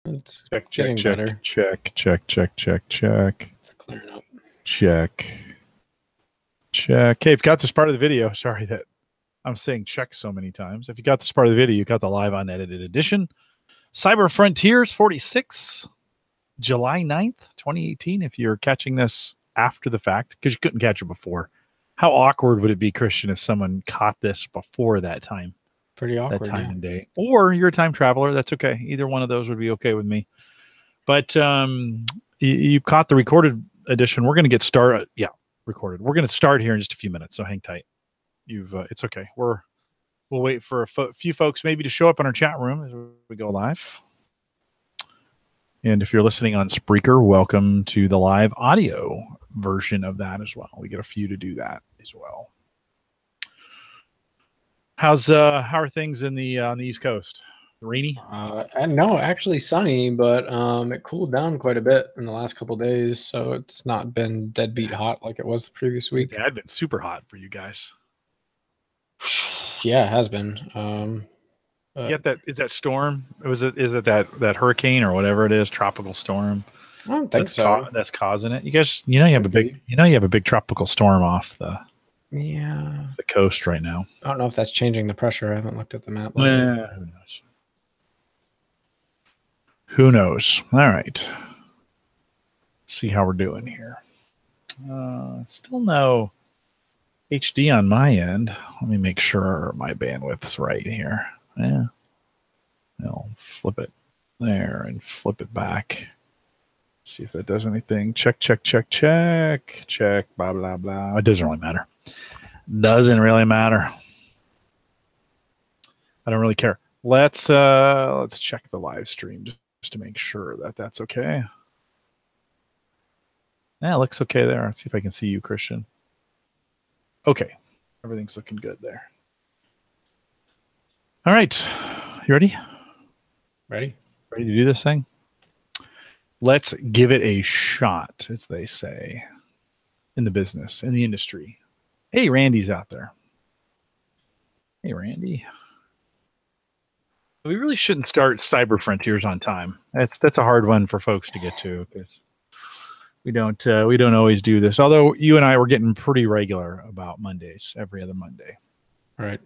It's Check, getting check, better. check. It's clearing up. Check. Hey, if you got this part of the video, sorry that I'm saying check so many times. If you got this part of the video, you got the live unedited edition. Cyber Frontiers 46, July 9th, 2018. If you're catching this after the fact, because you couldn't catch it before. How awkward would it be, Christian, if someone caught this before that time? Pretty awkward. That time and day. Or you're a time traveler. That's okay. Either one of those would be okay with me. But you caught the recorded edition. We're going to get started. Yeah, recorded. We're going to start here in just a few minutes, so hang tight. It's okay. We'll wait for a few folks maybe to show up in our chat room as we go live. And if you're listening on Spreaker, welcome to the live audio version of that as well. We get a few to do that as well. How are things in the on the East Coast? Rainy? No, actually sunny, but it cooled down quite a bit in the last couple of days, so it's not been deadbeat hot like it was the previous week. It had been super hot for you guys. Yeah, it has been. Get that? Is that storm? Is it that hurricane or whatever it is? Tropical storm? I don't think so. That's causing it. You guys, you have a big tropical storm off the coast right now. I don't know if that's changing the pressure. I haven't looked at the map. Who knows? Who knows? All right. Let's see how we're doing here. Still no HD on my end. Let me make sure my bandwidth's right here. Yeah. I'll flip it there and flip it back. See if that does anything. Check. Blah, blah, blah. It doesn't really matter. Doesn't really matter. I don't really care. Let's check the live stream just to make sure that that's okay. Yeah, it looks okay there. Let's see if I can see you, Christian. Okay. Everything's looking good there. All right. You ready? Ready to do this thing? Let's give it a shot, as they say in the business, in the industry. Hey, Randy's out there. Hey, Randy. We really shouldn't start Cyber Frontiers on time. That's a hard one for folks to get to because we don't always do this. Although you and I were getting pretty regular about Mondays, every other Monday. Right.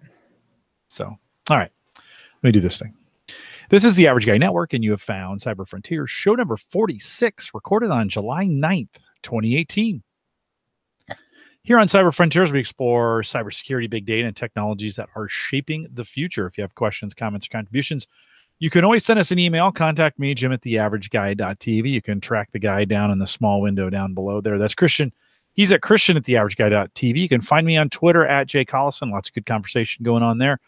So, all right. Let me do this thing. This is the Average Guy Network, and you have found Cyber Frontiers, show number 46, recorded on July 9th, 2018. Here on Cyber Frontiers, we explore cybersecurity, big data, and technologies that are shaping the future. If you have questions, comments, or contributions, you can always send us an email. Contact me, Jim, at theaverageguy.tv. You can track the guy down in the small window down below there. That's Christian. He's at Christian at theaverageguy.tv. You can find me on Twitter at Jay Collison. Lots of good conversation going on there.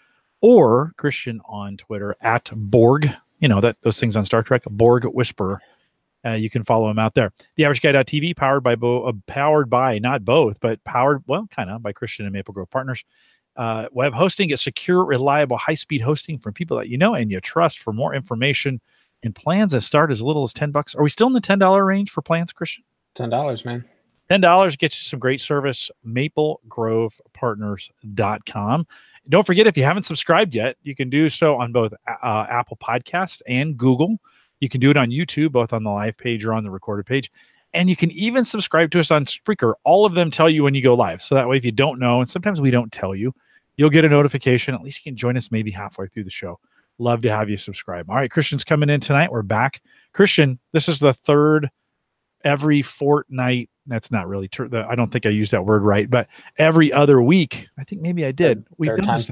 Or Christian on Twitter at Borg. You know, those things on Star Trek, Borg Whisperer. You can follow him out there. TheAverageGuy.tv, powered by, not both, but powered, well, kind of, by Christian and Maple Grove Partners. Web hosting is secure, reliable, high-speed hosting from people that you know and you trust. For more information and plans that start as little as $10. Are we still in the $10 range for plans, Christian? $10, man. $10 gets you some great service. MapleGrovePartners.com. Don't forget, if you haven't subscribed yet, you can do so on both Apple Podcasts and Google. You can do it on YouTube, both on the live page or on the recorded page. And you can even subscribe to us on Spreaker. All of them tell you when you go live. So that way, if you don't know, and sometimes we don't tell you, you'll get a notification. At least you can join us maybe halfway through the show. Love to have you subscribe. All right, Christian's coming in tonight. We're back. Christian, this is the third every fortnight. That's not really true. I don't think I used that word right, but every other week. I think maybe I did. We've done this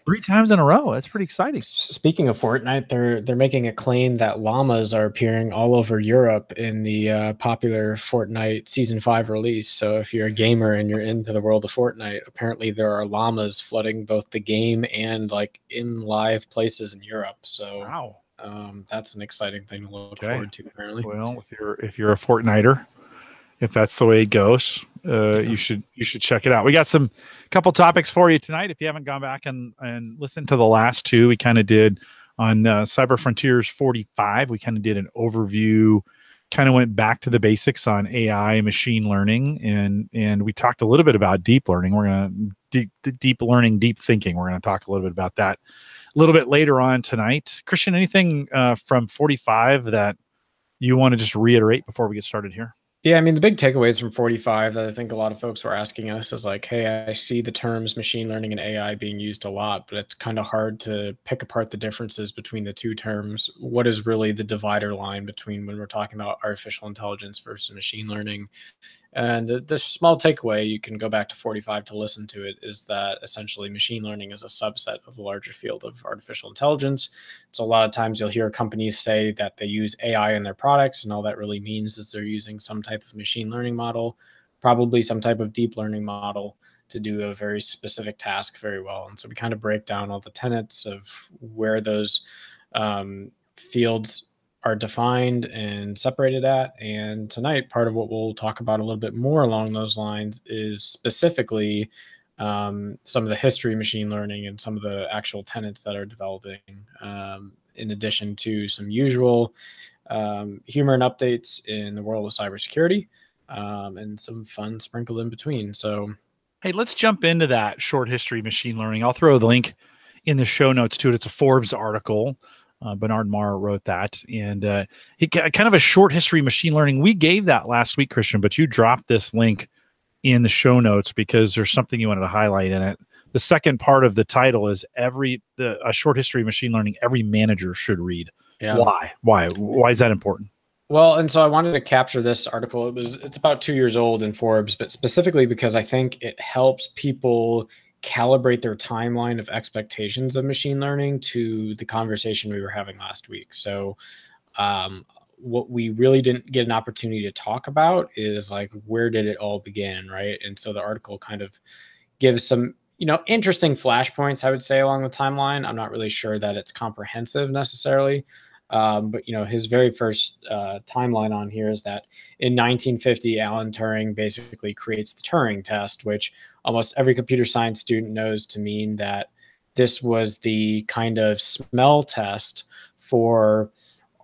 three times in a row. That's pretty exciting. Speaking of Fortnite, they're making a claim that llamas are appearing all over Europe in the popular Fortnite Season 5 release. So if you're a gamer and you're into the world of Fortnite, apparently there are llamas flooding both the game and like in live places in Europe. So wow. That's an exciting thing to look forward to, apparently. Well, if you're a Fortniter, if that's the way it goes, you should check it out. We got some couple topics for you tonight. If you haven't gone back and listened to the last two, we kind of did on Cyber Frontiers 45. We kind of did an overview, kind of went back to the basics on AI, machine learning, and we talked a little bit about deep learning. We're going to deep learning, deep thinking. We're going to talk a little bit about that little bit later on tonight. Christian, anything from 45 that you want to just reiterate before we get started here? Yeah, I mean, the big takeaways from 45 that I think a lot of folks were asking us is like, hey, I see the terms machine learning and AI being used a lot, but it's kind of hard to pick apart the differences between the two terms. What is really the divider line between when we're talking about artificial intelligence versus machine learning? And the small takeaway, you can go back to 45 to listen to it, is that essentially machine learning is a subset of the larger field of artificial intelligence. So a lot of times you'll hear companies say that they use AI in their products, and all that really means is they're using some type of machine learning model, probably some type of deep learning model, to do a very specific task very well. And so we kind of break down all the tenets of where those fields are defined and separated at. And tonight, part of what we'll talk about a little bit more along those lines is specifically some of the history of machine learning and some of the actual tenets that are developing, in addition to some usual humor and updates in the world of cybersecurity, and some fun sprinkled in between. So, hey, let's jump into that short history of machine learning. I'll throw the link in the show notes to it. It's a Forbes article. Bernard Marr wrote that, and he kind of a short history of machine learning. We gave that last week, Christian, but you dropped this link in the show notes because there's something you wanted to highlight in it. The second part of the title is a short history of machine learning every manager should read. yeah. Why is that important? Well, and so I wanted to capture this article. It's about 2 years old in Forbes, but specifically because I think it helps people calibrate their timeline of expectations of machine learning to the conversation we were having last week. So what we really didn't get an opportunity to talk about is like, where did it all begin, right? And so the article kind of gives some, interesting flashpoints, I would say, along the timeline. I'm not really sure that it's comprehensive necessarily. But his very first timeline on here is that in 1950, Alan Turing basically creates the Turing test, which almost every computer science student knows to mean that this was the kind of smell test for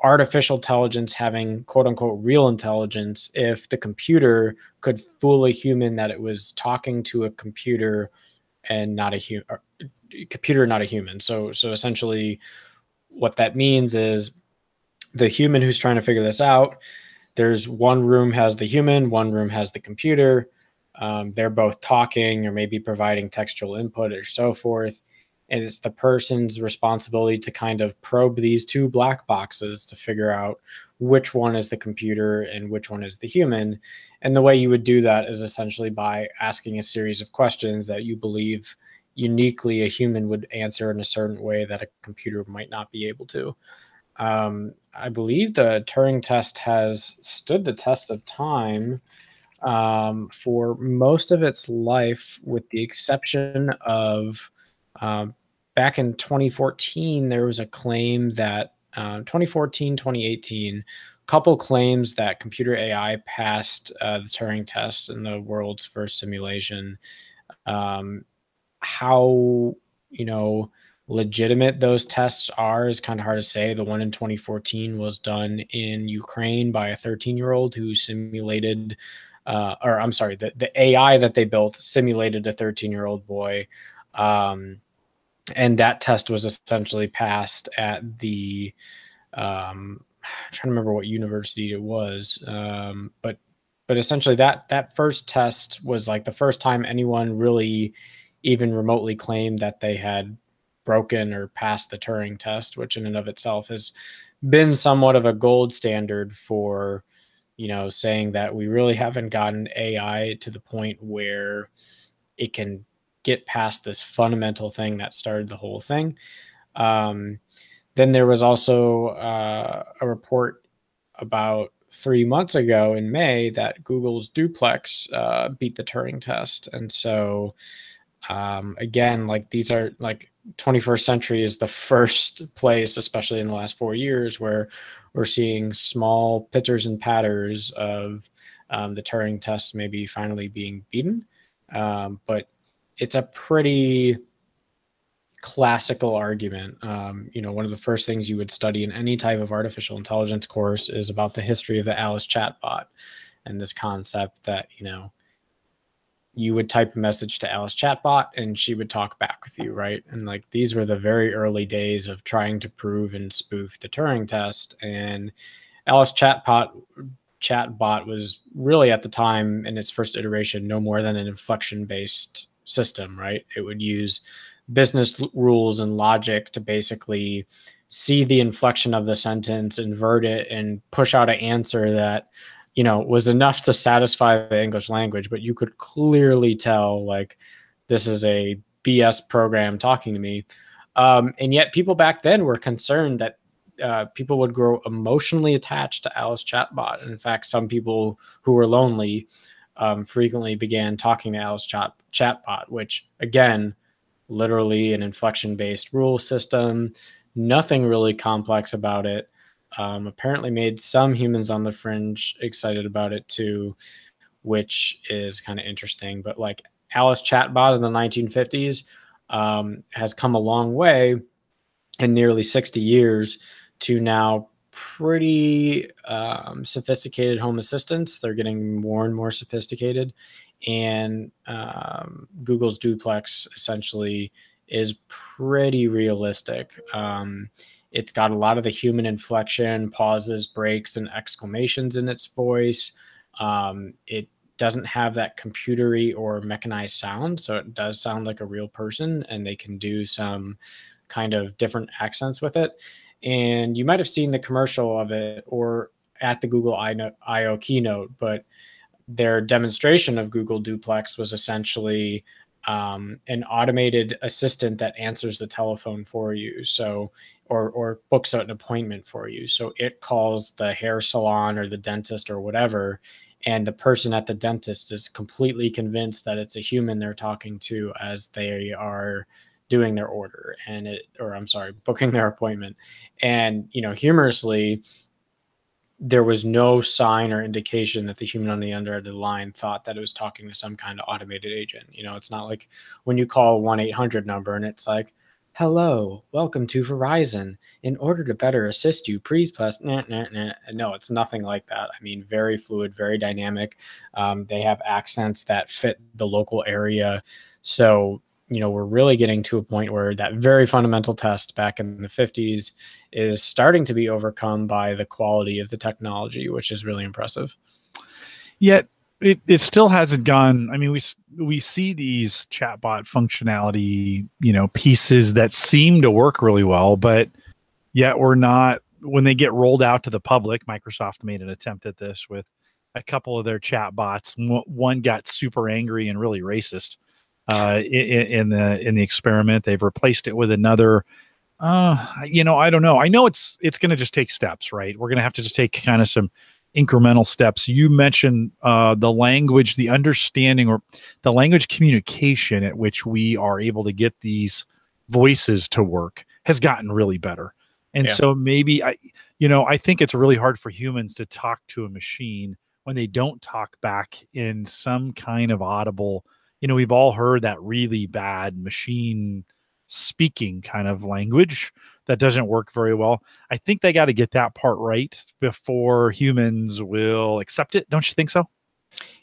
artificial intelligence having quote unquote real intelligence if the computer could fool a human that it was talking to a computer and not a human, computer, not a human. So essentially what that means is the human who's trying to figure this out, there's one room has the human, one room has the computer. They're both talking or maybe providing textual input or so forth. And it's the person's responsibility to kind of probe these two black boxes to figure out which one is the computer and which one is the human. And the way you would do that is essentially by asking a series of questions that you believe uniquely a human would answer in a certain way that a computer might not be able to. I believe the Turing test has stood the test of time for most of its life, with the exception of back in 2014, there was a claim that 2014, 2018, couple claims that computer AI passed the Turing test in the world's first simulation. How, legitimate those tests are is kind of hard to say. The one in 2014 was done in Ukraine by a 13-year-old who simulated, the AI that they built simulated a 13-year-old boy. And that test was essentially passed at the, I'm trying to remember what university it was. But essentially that first test was like the first time anyone really even remotely claimed that they had broken or passed the Turing test, which in and of itself has been somewhat of a gold standard for, saying that we really haven't gotten AI to the point where it can get past this fundamental thing that started the whole thing. Then there was also a report about 3 months ago in May that Google's Duplex beat the Turing test. And so again, like these are like 21st century is the first place, especially in the last 4 years, where we're seeing small pitters and patters of the Turing test maybe finally being beaten. But it's a pretty classical argument. One of the first things you would study in any type of artificial intelligence course is about the history of the Alice chatbot and this concept that, you would type a message to Alice Chatbot and she would talk back with you, right? And like these were the very early days of trying to prove and spoof the Turing test. And Alice Chatbot was really at the time in its first iteration no more than an inflection-based system, right? It would use business rules and logic to basically see the inflection of the sentence, invert it, and push out an answer that, you know, was enough to satisfy the English language, but you could clearly tell like this is a BS program talking to me. And yet people back then were concerned that people would grow emotionally attached to Alice Chatbot. In fact, some people who were lonely frequently began talking to Alice Chatbot, which again, literally an inflection-based rule system, nothing really complex about it. Apparently made some humans on the fringe excited about it too, which is kind of interesting. But like Alice Chatbot in the 1950s has come a long way in nearly 60 years to now pretty sophisticated home assistants. They're getting more and more sophisticated. And Google's Duplex essentially is pretty realistic. It's got a lot of the human inflection, pauses, breaks, and exclamations in its voice. It doesn't have that computery or mechanized sound, so it does sound like a real person, and they can do some kind of different accents with it. And you might have seen the commercial of it or at the Google I/O keynote, but their demonstration of Google Duplex was essentially an automated assistant that answers the telephone for you. So, or books an appointment for you. So it calls the hair salon or the dentist or whatever. And the person at the dentist is completely convinced that it's a human they're talking to as they are doing their order booking their appointment. And, you know, humorously, there was no sign or indication that the human on the other end of the line thought that it was talking to some kind of automated agent. You know, it's not like when you call 1-800 number and it's like, hello, welcome to Verizon. In order to better assist you, please press nah, nah, nah. No, it's nothing like that. I mean, very fluid, very dynamic. They have accents that fit the local area. So, you know, we're really getting to a point where that very fundamental test back in the 50s is starting to be overcome by the quality of the technology, which is really impressive. Yet it still hasn't gone. I mean, we see these chatbot functionality, you know, pieces that seem to work really well, but yet we're not, when they get rolled out to the public. Microsoft made an attempt at this with a couple of their chatbots. One got super angry and really racist in the experiment. They've replaced it with another. You know, I don't know. I know it's going to just take steps, right? We're going to have to just take kind of some incremental steps. You mentioned the language, the understanding, or the language communication at which we are able to get these voices to work has gotten really better. And so maybe I think it's really hard for humans to talk to a machine when they don't talk back in some kind of audible. You know, we've all heard that really bad machine speaking kind of language that doesn't work very well. I think they got to get that part right before humans will accept it. Don't you think so?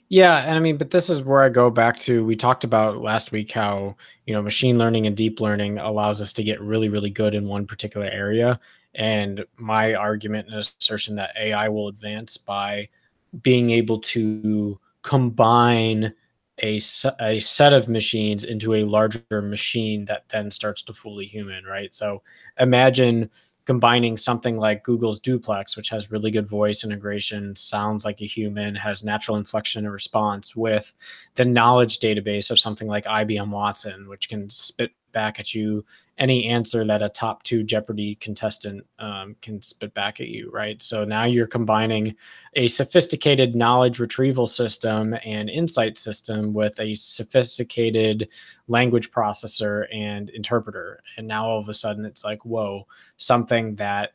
Yeah, and I mean, but this is where I go back to, we talked about last week how, you know, machine learning and deep learning allows us to get really, really good in one particular area. And my argument and assertion that AI will advance by being able to combine a set of machines into a larger machine that then starts to fully human, right? So imagine combining something like Google's Duplex, which has really good voice integration, sounds like a human, has natural inflection and response, with the knowledge database of something like IBM Watson, which can spit back at you any answer that a top 2 Jeopardy contestant can spit back at you, right? So now you're combining a sophisticated knowledge retrieval system and insight system with a sophisticated language processor and interpreter. And now all of a sudden it's like, whoa, something that,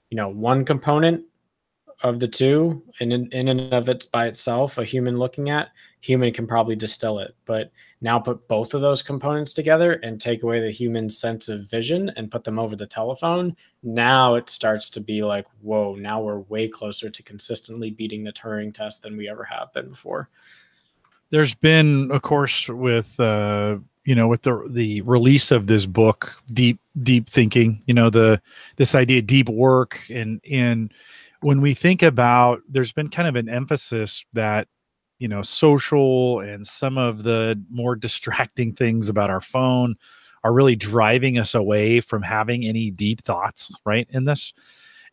you know, one component of the two in and of it's by itself, a human looking at, human can probably distill it. But now put both of those components together and take away the human sense of vision and put them over the telephone. Now it starts to be like, whoa, now we're way closer to consistently beating the Turing test than we ever have been before. There's been, of course, with with the release of this book, deep thinking, this idea, deep work, and when we think about, there's been kind of an emphasis that social and some of the more distracting things about our phone are really driving us away from having any deep thoughts, right, in this,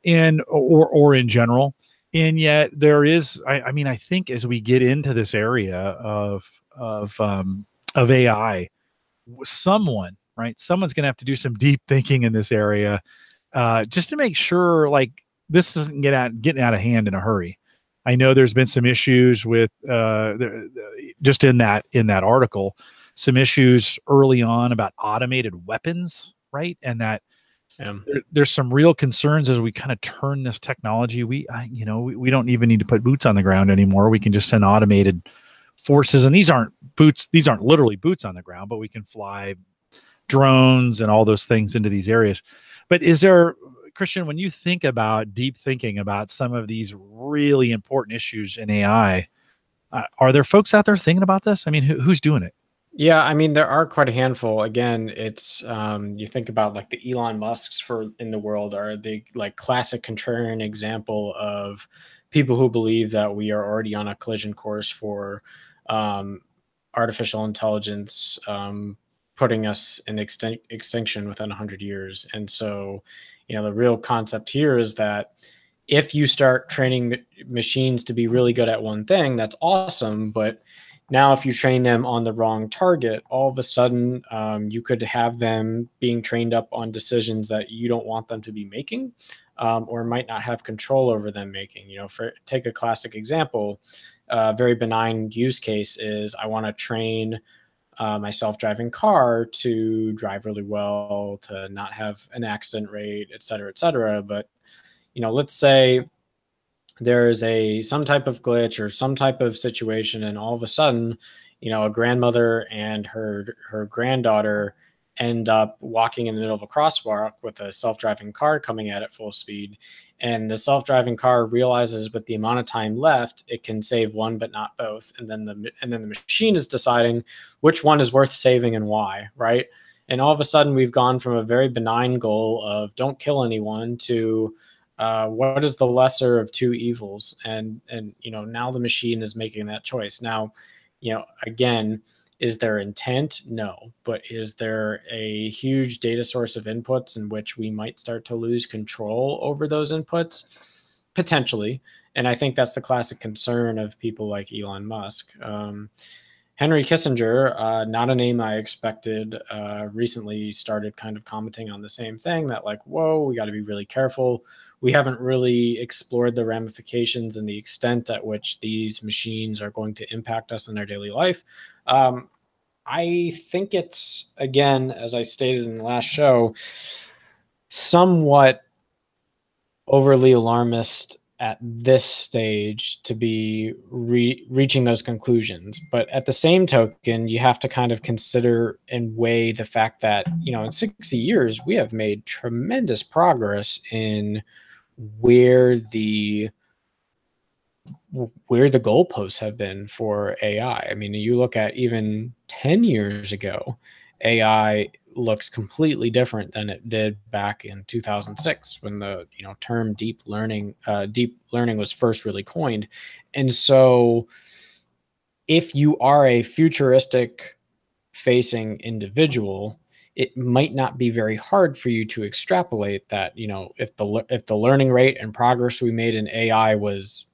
and or in general. And yet there is, I mean, I think as we get into this area of AI, someone's going to have to do some deep thinking in this area, just to make sure like this isn't getting out of hand in a hurry. I know there's been some issues with just in that article, some issues early on about automated weapons, right? And that there's some real concerns as we kind of turn this technology. We don't even need to put boots on the ground anymore. We can just send automated forces, and these aren't boots. These aren't literally boots on the ground, but we can fly drones and all those things into these areas. But is there, Christian, when you think about deep thinking about some of these really important issues in AI, are there folks out there thinking about this? I mean, who's doing it? Yeah, I mean, there are quite a handful. Again, it's you think about like the Elon Musks in the world are the like classic contrarian example of people who believe that we are already on a collision course for artificial intelligence putting us in extinction within 100 years. And so, the real concept here is that if you start training machines to be really good at one thing, that's awesome. But now, if you train them on the wrong target, all of a sudden you could have them being trained up on decisions that you don't want them to be making, or might not have control over them making. Take a classic example, very benign use case is I want to train my self-driving car to drive really well, to not have an accident rate, et cetera, et cetera. But let's say there's some type of glitch or some type of situation, and all of a sudden, a grandmother and her granddaughter end up walking in the middle of a crosswalk with a self-driving car coming at full speed, and the self-driving car realizes with the amount of time left, it can save one but not both, and then the machine is deciding which one is worth saving and why, right? And all of a sudden, we've gone from a very benign goal of don't kill anyone to what is the lesser of two evils? And now the machine is making that choice. Now, again, is there intent? No. But is there a huge data source of inputs in which we might start to lose control over those inputs? Potentially. And I think that's the classic concern of people like Elon Musk. Henry Kissinger, not a name I expected, recently started kind of commenting on the same thing, that like, whoa, we got to be really careful. We haven't really explored the ramifications and the extent at which these machines are going to impact us in our daily life. I think it's, again, as I stated in the last show, somewhat overly alarmist at this stage to be reaching those conclusions. But at the same token, you have to kind of consider and weigh the fact that, in 60 years, we have made tremendous progress in where the goalposts have been for AI. I mean, you look at even 10 years ago, AI looks completely different than it did back in 2006 when the term deep learning was first really coined. And so if you are a futuristic facing individual, it might not be very hard for you to extrapolate that, if the learning rate and progress we made in AI was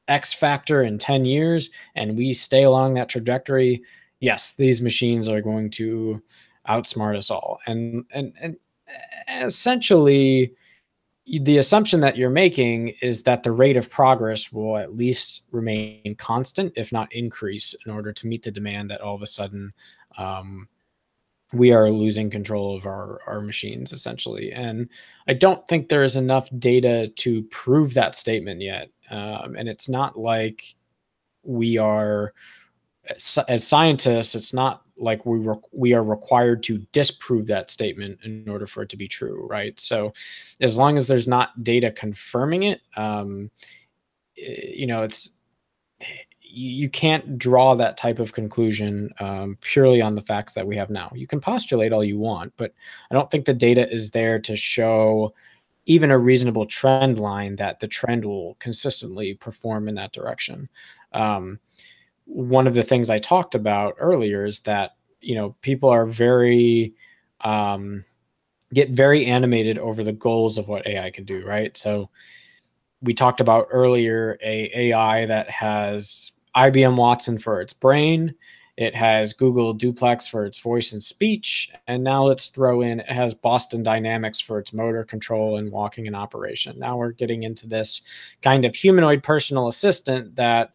X factor in 10 years and we stay along that trajectory, yes, these machines are going to outsmart us all. And essentially, the assumption that you're making is that the rate of progress will at least remain constant, if not increase, in order to meet the demand that all of a sudden we are losing control of our machines, essentially. And I don't think there is enough data to prove that statement yet. And it's not like we are, as scientists, it's not like we are required to disprove that statement in order for it to be true, right? So as long as there's not data confirming it, it's you can't draw that type of conclusion purely on the facts that we have now. You can postulate all you want, but I don't think the data is there to show even a reasonable trend line that the trend will consistently perform in that direction. One of the things I talked about earlier is that, people are get very animated over the goals of what AI can do, right? So we talked about earlier a AI that has IBM Watson for its brain. It has Google Duplex for its voice and speech. And now let's throw in, it has Boston Dynamics for its motor control and walking and operation. Now we're getting into this kind of humanoid personal assistant that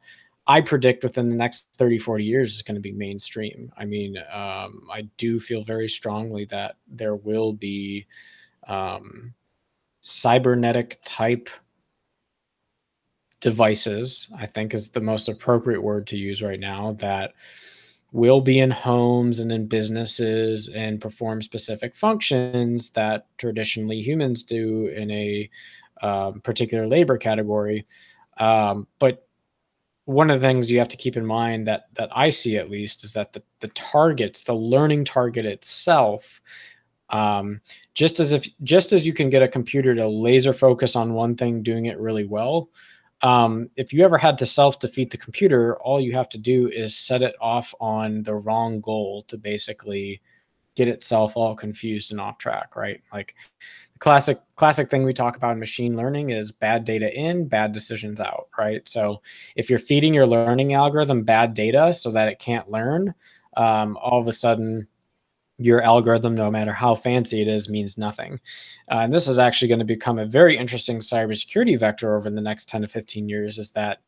I predict within the next 30, 40 years is going to be mainstream. I mean, I do feel very strongly that there will be cybernetic type devices, I think is the most appropriate word to use right now, that will be in homes and in businesses and perform specific functions that traditionally humans do in a particular labor category. But one of the things you have to keep in mind that I see, at least, is that the targets, the learning target itself, just as you can get a computer to laser focus on one thing, doing it really well. If you ever had to self-defeat the computer, all you have to do is set it off on the wrong goal to basically get itself all confused and off track, right? Like the classic thing we talk about in machine learning is bad data in, bad decisions out, right? So if you're feeding your learning algorithm bad data so that it can't learn, all of a sudden your algorithm, no matter how fancy it is, means nothing. And this is actually going to become a very interesting cybersecurity vector over the next 10 to 15 years, is that,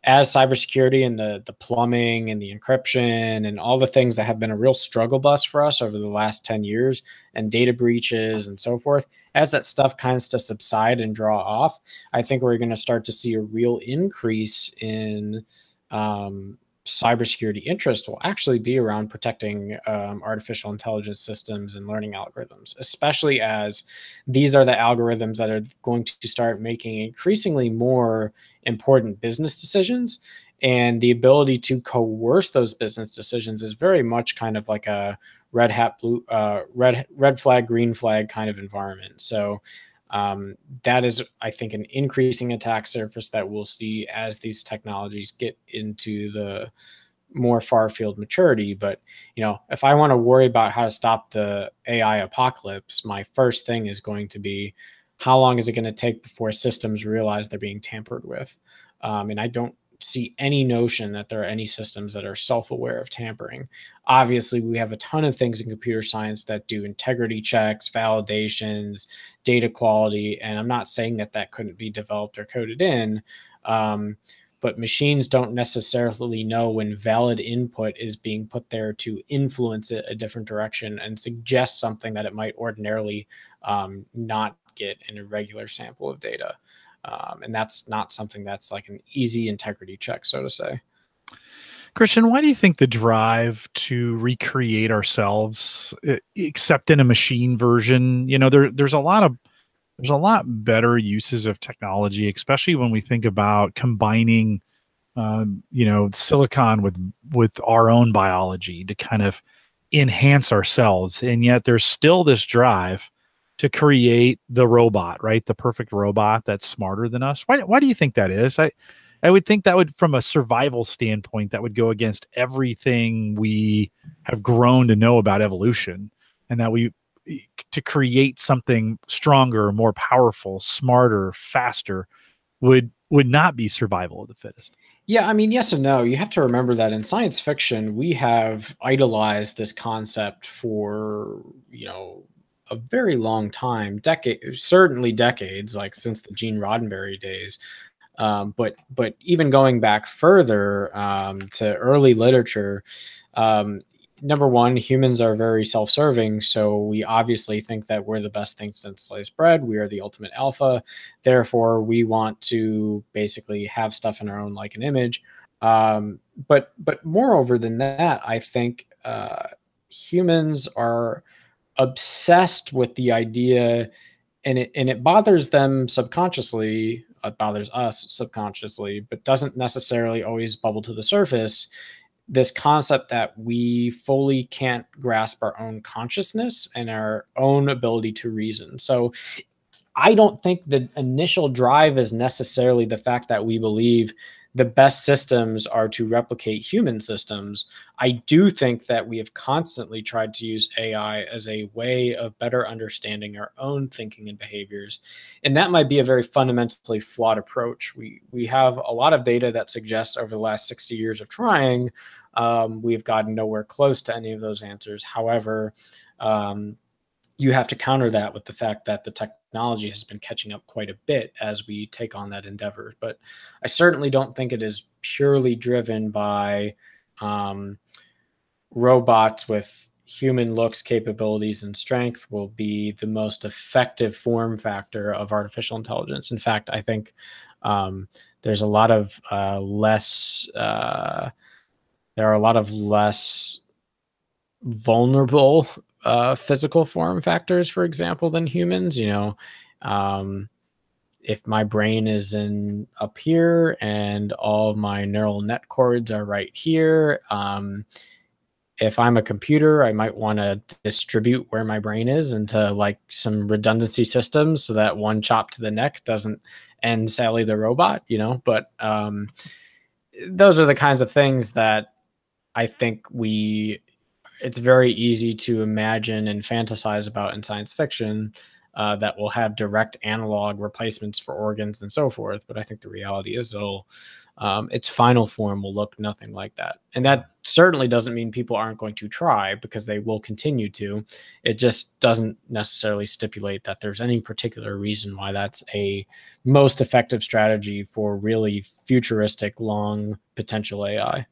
as cybersecurity and the plumbing and the encryption and all the things that have been a real struggle bus for us over the last 10 years, and data breaches and so forth, as that stuff kind of to subside and draw off, I think we're going to start to see a real increase in cybersecurity interest will actually be around protecting artificial intelligence systems and learning algorithms, especially as these are the algorithms that are going to start making increasingly more important business decisions. And the ability to coerce those business decisions is very much kind of like a red flag, green flag kind of environment. So that is, I think, an increasing attack surface that we'll see as these technologies get into the more far field maturity. But, if I want to worry about how to stop the AI apocalypse, my first thing is going to be, how long is it going to take before systems realize they're being tampered with? And I don't see any notion that there are any systems that are self-aware of tampering. Obviously, we have a ton of things in computer science that do integrity checks, validations, data quality, and I'm not saying that couldn't be developed or coded in, but machines don't necessarily know when valid input is being put there to influence it a different direction and suggest something that it might ordinarily not get in a regular sample of data. And that's not something that's like an easy integrity check, so to say. Christian, why do you think the drive to recreate ourselves, except in a machine version, there's a lot better uses of technology, especially when we think about combining, silicon with our own biology to kind of enhance ourselves. And yet there's still this drive to create the robot, right? The perfect robot that's smarter than us. Why do you think that is? I would think that would, from a survival standpoint, that would go against everything we have grown to know about evolution, and that to create something stronger, more powerful, smarter, faster would not be survival of the fittest. Yeah, I mean, yes and no. You have to remember that in science fiction, we have idolized this concept for, a very long time, certainly decades, like since the Gene Roddenberry days. But even going back further to early literature, number one, humans are very self-serving, so we obviously think that we're the best thing since sliced bread. We are the ultimate alpha. Therefore, we want to basically have stuff in our own like and image. But moreover than that, I think humans are obsessed with the idea, and it bothers them subconsciously, bothers us subconsciously, but doesn't necessarily always bubble to the surface. This concept that we fully can't grasp our own consciousness and our own ability to reason. So I don't think the initial drive is necessarily the fact that we believe the best systems are to replicate human systems. I do think that we have constantly tried to use AI as a way of better understanding our own thinking and behaviors. And that might be a very fundamentally flawed approach. We have a lot of data that suggests over the last 60 years of trying, we've gotten nowhere close to any of those answers. However, you have to counter that with the fact that the technology has been catching up quite a bit as we take on that endeavor. But I certainly don't think it is purely driven by robots with human looks, capabilities, and strength will be the most effective form factor of artificial intelligence. In fact, I think there's a lot of less vulnerable physical form factors, for example, than humans. If my brain is in up here and all my neural net cords are right here, if I'm a computer, I might want to distribute where my brain is into like some redundancy systems so that one chop to the neck doesn't end Sally the robot, but those are the kinds of things that I think it's very easy to imagine and fantasize about in science fiction that will have direct analog replacements for organs and so forth. But I think the reality is its final form will look nothing like that. And that certainly doesn't mean people aren't going to try, because they will continue to. It just doesn't necessarily stipulate that there's any particular reason why that's a most effective strategy for really futuristic, long potential AI.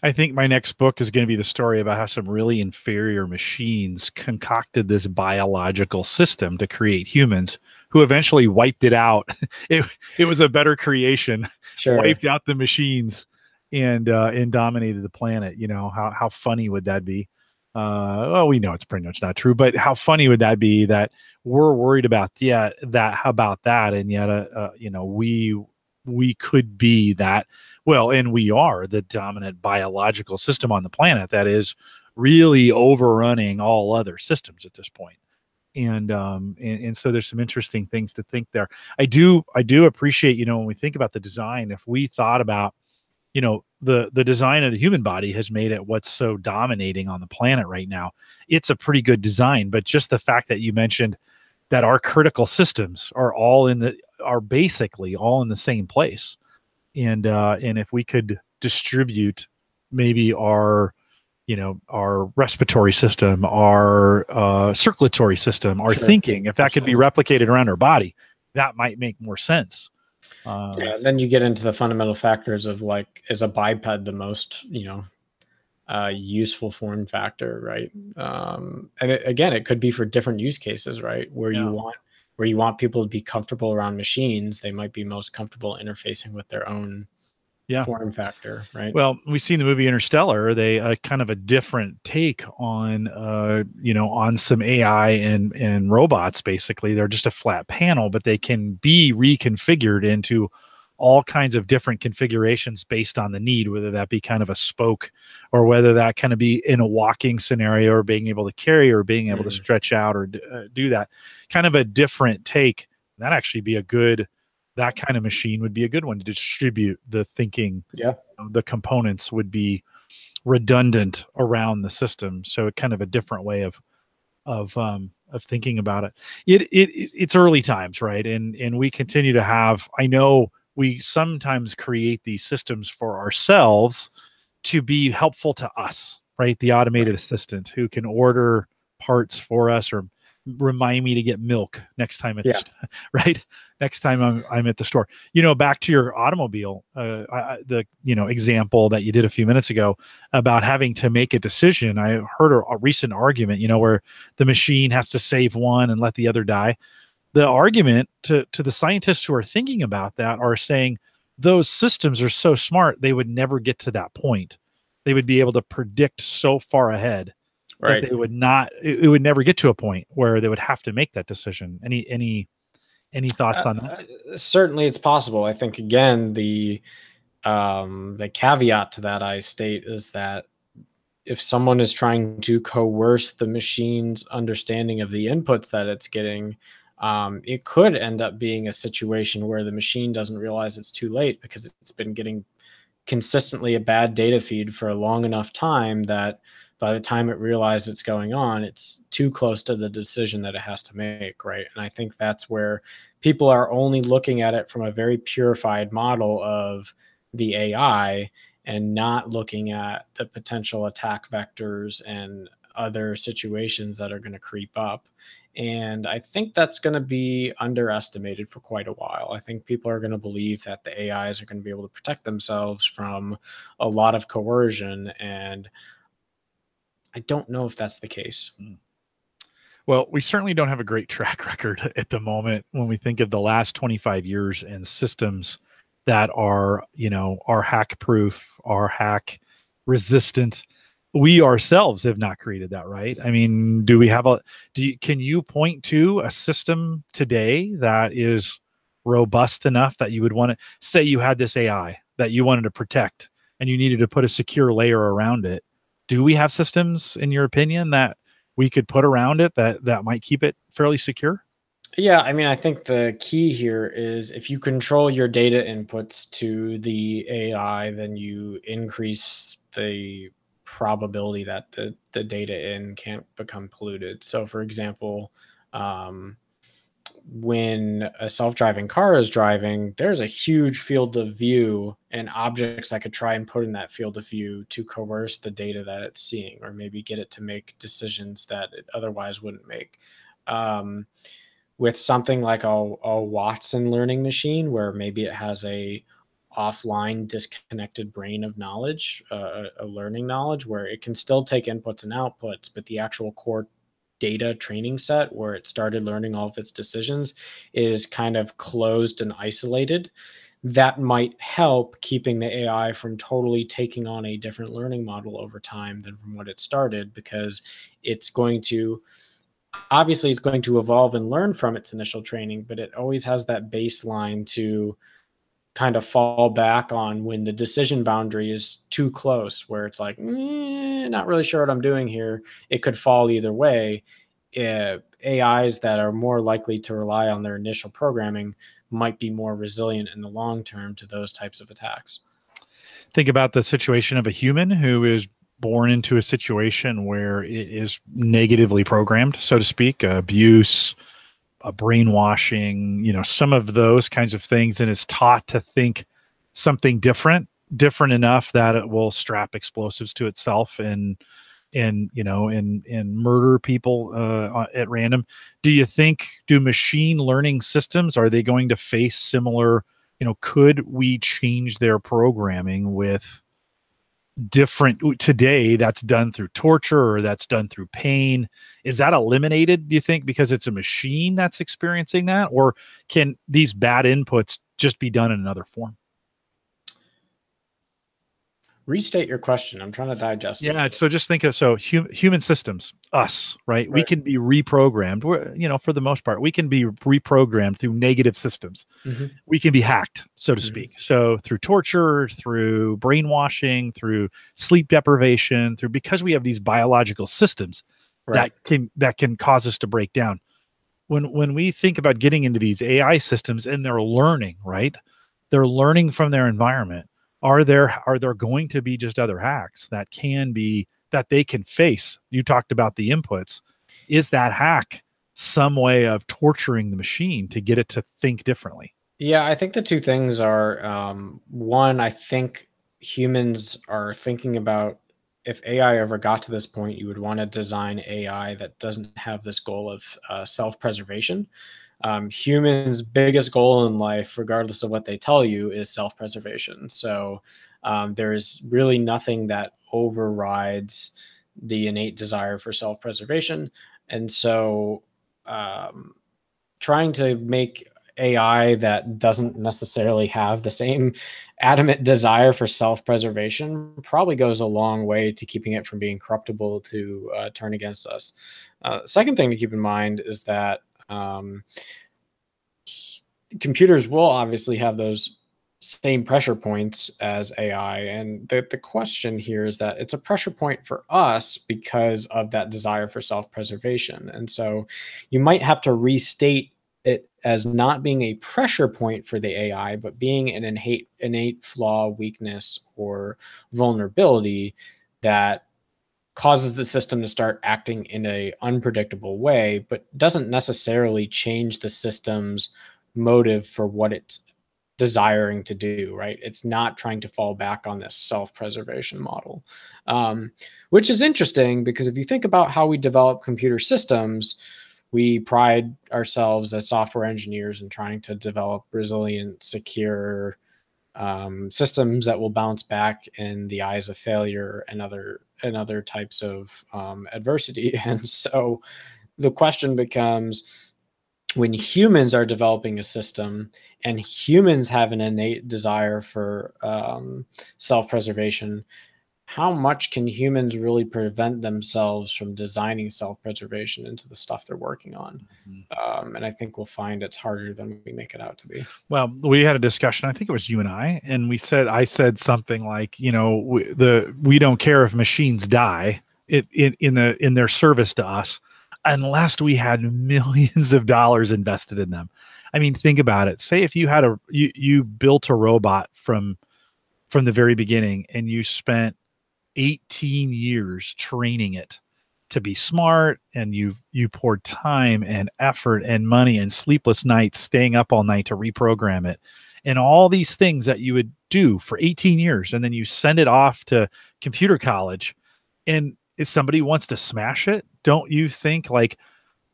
I think my next book is going to be the story about how some really inferior machines concocted this biological system to create humans, who eventually wiped it out. It was a better creation, Sure. Wiped out the machines and dominated the planet. How funny would that be? Well, we know it's pretty much not true, but how funny would that be that we're worried about that, and yet we could be that. Well, and we are the dominant biological system on the planet that is really overrunning all other systems at this point. And so there's some interesting things to think there. I do appreciate, when we think about the design, if we thought about, the design of the human body has made it what's so dominating on the planet right now. It's a pretty good design, but just the fact that you mentioned that our critical systems are basically all in the same place. And if we could distribute maybe our respiratory system, our circulatory system, our thinking, if that could be replicated around our body, that might make more sense. Then you get into the fundamental factors of like, is a biped the most, useful form factor, right? And again, it could be for different use cases, right? Where you want people to be comfortable around machines, they might be most comfortable interfacing with their own form factor, right? Well, we've seen the movie Interstellar. They kind of a different take on on some AI and robots. Basically, they're just a flat panel, but they can be reconfigured into all kinds of different configurations based on the need, whether that be kind of a spoke, or whether that kind of be in a walking scenario, or being able to carry, or being able to stretch out, or do that. Kind of a different take. That actually be that kind of machine would be a good one to distribute the thinking. Yeah. The components would be redundant around the system. So it kind of a different way of thinking about it. It's early times, right? And we continue to have, I know we sometimes create these systems for ourselves to be helpful to us, right? The automated assistant who can order parts for us, or remind me to get milk next time right? Next time I'm at the store. Back to your automobile, the example that you did a few minutes ago about having to make a decision. I heard a recent argument, where the machine has to save one and let the other die. The argument to the scientists who are thinking about that are saying those systems are so smart, they would never get to that point. They would be able to predict so far ahead. Right. That it would never get to a point where they would have to make that decision. Any Any thoughts on that? Certainly, it's possible. I think again the caveat to that I state is that if someone is trying to coerce the machine's understanding of the inputs that it's getting, it could end up being a situation where the machine doesn't realize it's too late because it's been getting consistently a bad data feed for a long enough time that by the time it realizes it's going on, it's too close to the decision that it has to make, right? And I think that's where people are only looking at it from a very purified model of the AI and not looking at the potential attack vectors and other situations that are going to creep up. And I think that's going to be underestimated for quite a while. I think people are going to believe that the AIs are going to be able to protect themselves from a lot of coercion. And I don't know if that's the case. Well, we certainly don't have a great track record at the moment when we think of the last 25 years and systems that are, are hack proof, are hack resistant. We ourselves have not created that, right? I mean, can you point to a system today that is robust enough that you would want to say you had this AI that you wanted to protect and you needed to put a secure layer around it? Do we have systems, in your opinion, that we could put around it that might keep it fairly secure? Yeah, I mean, I think the key here is if you control your data inputs to the AI, then you increase the probability that the data in can't become polluted. So, for example, um, when a self-driving car is driving, there's a huge field of view and objects I could try and put in that field of view to coerce the data that it's seeing, or maybe get it to make decisions that it otherwise wouldn't make. Um, with something like a Watson learning machine, where maybe it has a offline disconnected brain of knowledge, a learning knowledge where it can still take inputs and outputs, but the actual core data training set where it started learning all of its decisions is kind of closed and isolated. That might help keeping the AI from totally taking on a different learning model over time than from what it started, because it's going to obviously it's going to evolve and learn from its initial training, but it always has that baseline to kind of fall back on when the decision boundary is too close, where it's like, not really sure what I'm doing here. It could fall either way. AIs that are more likely to rely on their initial programming might be more resilient in the long term to those types of attacks. Think about the situation of a human who is born into a situation where it is negatively programmed, so to speak, abuse, brainwashing, some of those kinds of things, and is taught to think something different enough that it will strap explosives to itself and murder people at random. Do machine learning systems, are they going to face similar, could we change their programming with different today that's done through torture or that's done through pain? Is that eliminated, do you think, because it's a machine that's experiencing that? Or can these bad inputs just be done in another form? Restate your question. I'm trying to digest it. Yeah, so just think of human systems, us, right? We can be reprogrammed. For the most part, we can be reprogrammed through negative systems. Mm-hmm. We can be hacked, so to speak. So through torture, through brainwashing, through sleep deprivation, because we have these biological systems that can cause us to break down. When we think about getting into these AI systems and they're learning, right? They're learning from their environment. Are there going to be just other hacks that they can face? You talked about the inputs. Is that hack some way of torturing the machine to get it to think differently? Yeah, I think the two things are one, I think humans are thinking about, if AI ever got to this point, you would want to design AI that doesn't have this goal of self-preservation. Humans' biggest goal in life, regardless of what they tell you, is self-preservation. So there's really nothing that overrides the innate desire for self-preservation. And so trying to make AI that doesn't necessarily have the same adamant desire for self-preservation probably goes a long way to keeping it from being corruptible to turn against us. Second thing to keep in mind is that computers will obviously have those same pressure points as AI. And the question here is that it's a pressure point for us because of that desire for self preservation. And so you might have to restate it as not being a pressure point for the AI, but being an innate flaw, weakness, or vulnerability that causes the system to start acting in a unpredictable way, but doesn't necessarily change the system's motive for what it's desiring to do, right? It's not trying to fall back on this self-preservation model, which is interesting because if you think about how we develop computer systems, we pride ourselves as software engineers in trying to develop resilient, secure systems that will bounce back in the eyes of failure and other types of adversity. And so the question becomes, when humans are developing a system and humans have an innate desire for self-preservation, how much can humans really prevent themselves from designing self-preservation into the stuff they're working on? And I think we'll find it's harder than we make it out to be. Well, we had a discussion. I think it was you and and I said something like, we don't care if machines die in their service to us, unless we had millions of dollars invested in them. I mean, think about it. Say if you had you built a robot from the very beginning, and you spent 18 years training it to be smart, and you poured time and effort and money and sleepless nights staying up all night to reprogram it, and all these things that you would do for 18 years, and then you send it off to computer college, and if somebody wants to smash it, don't you think like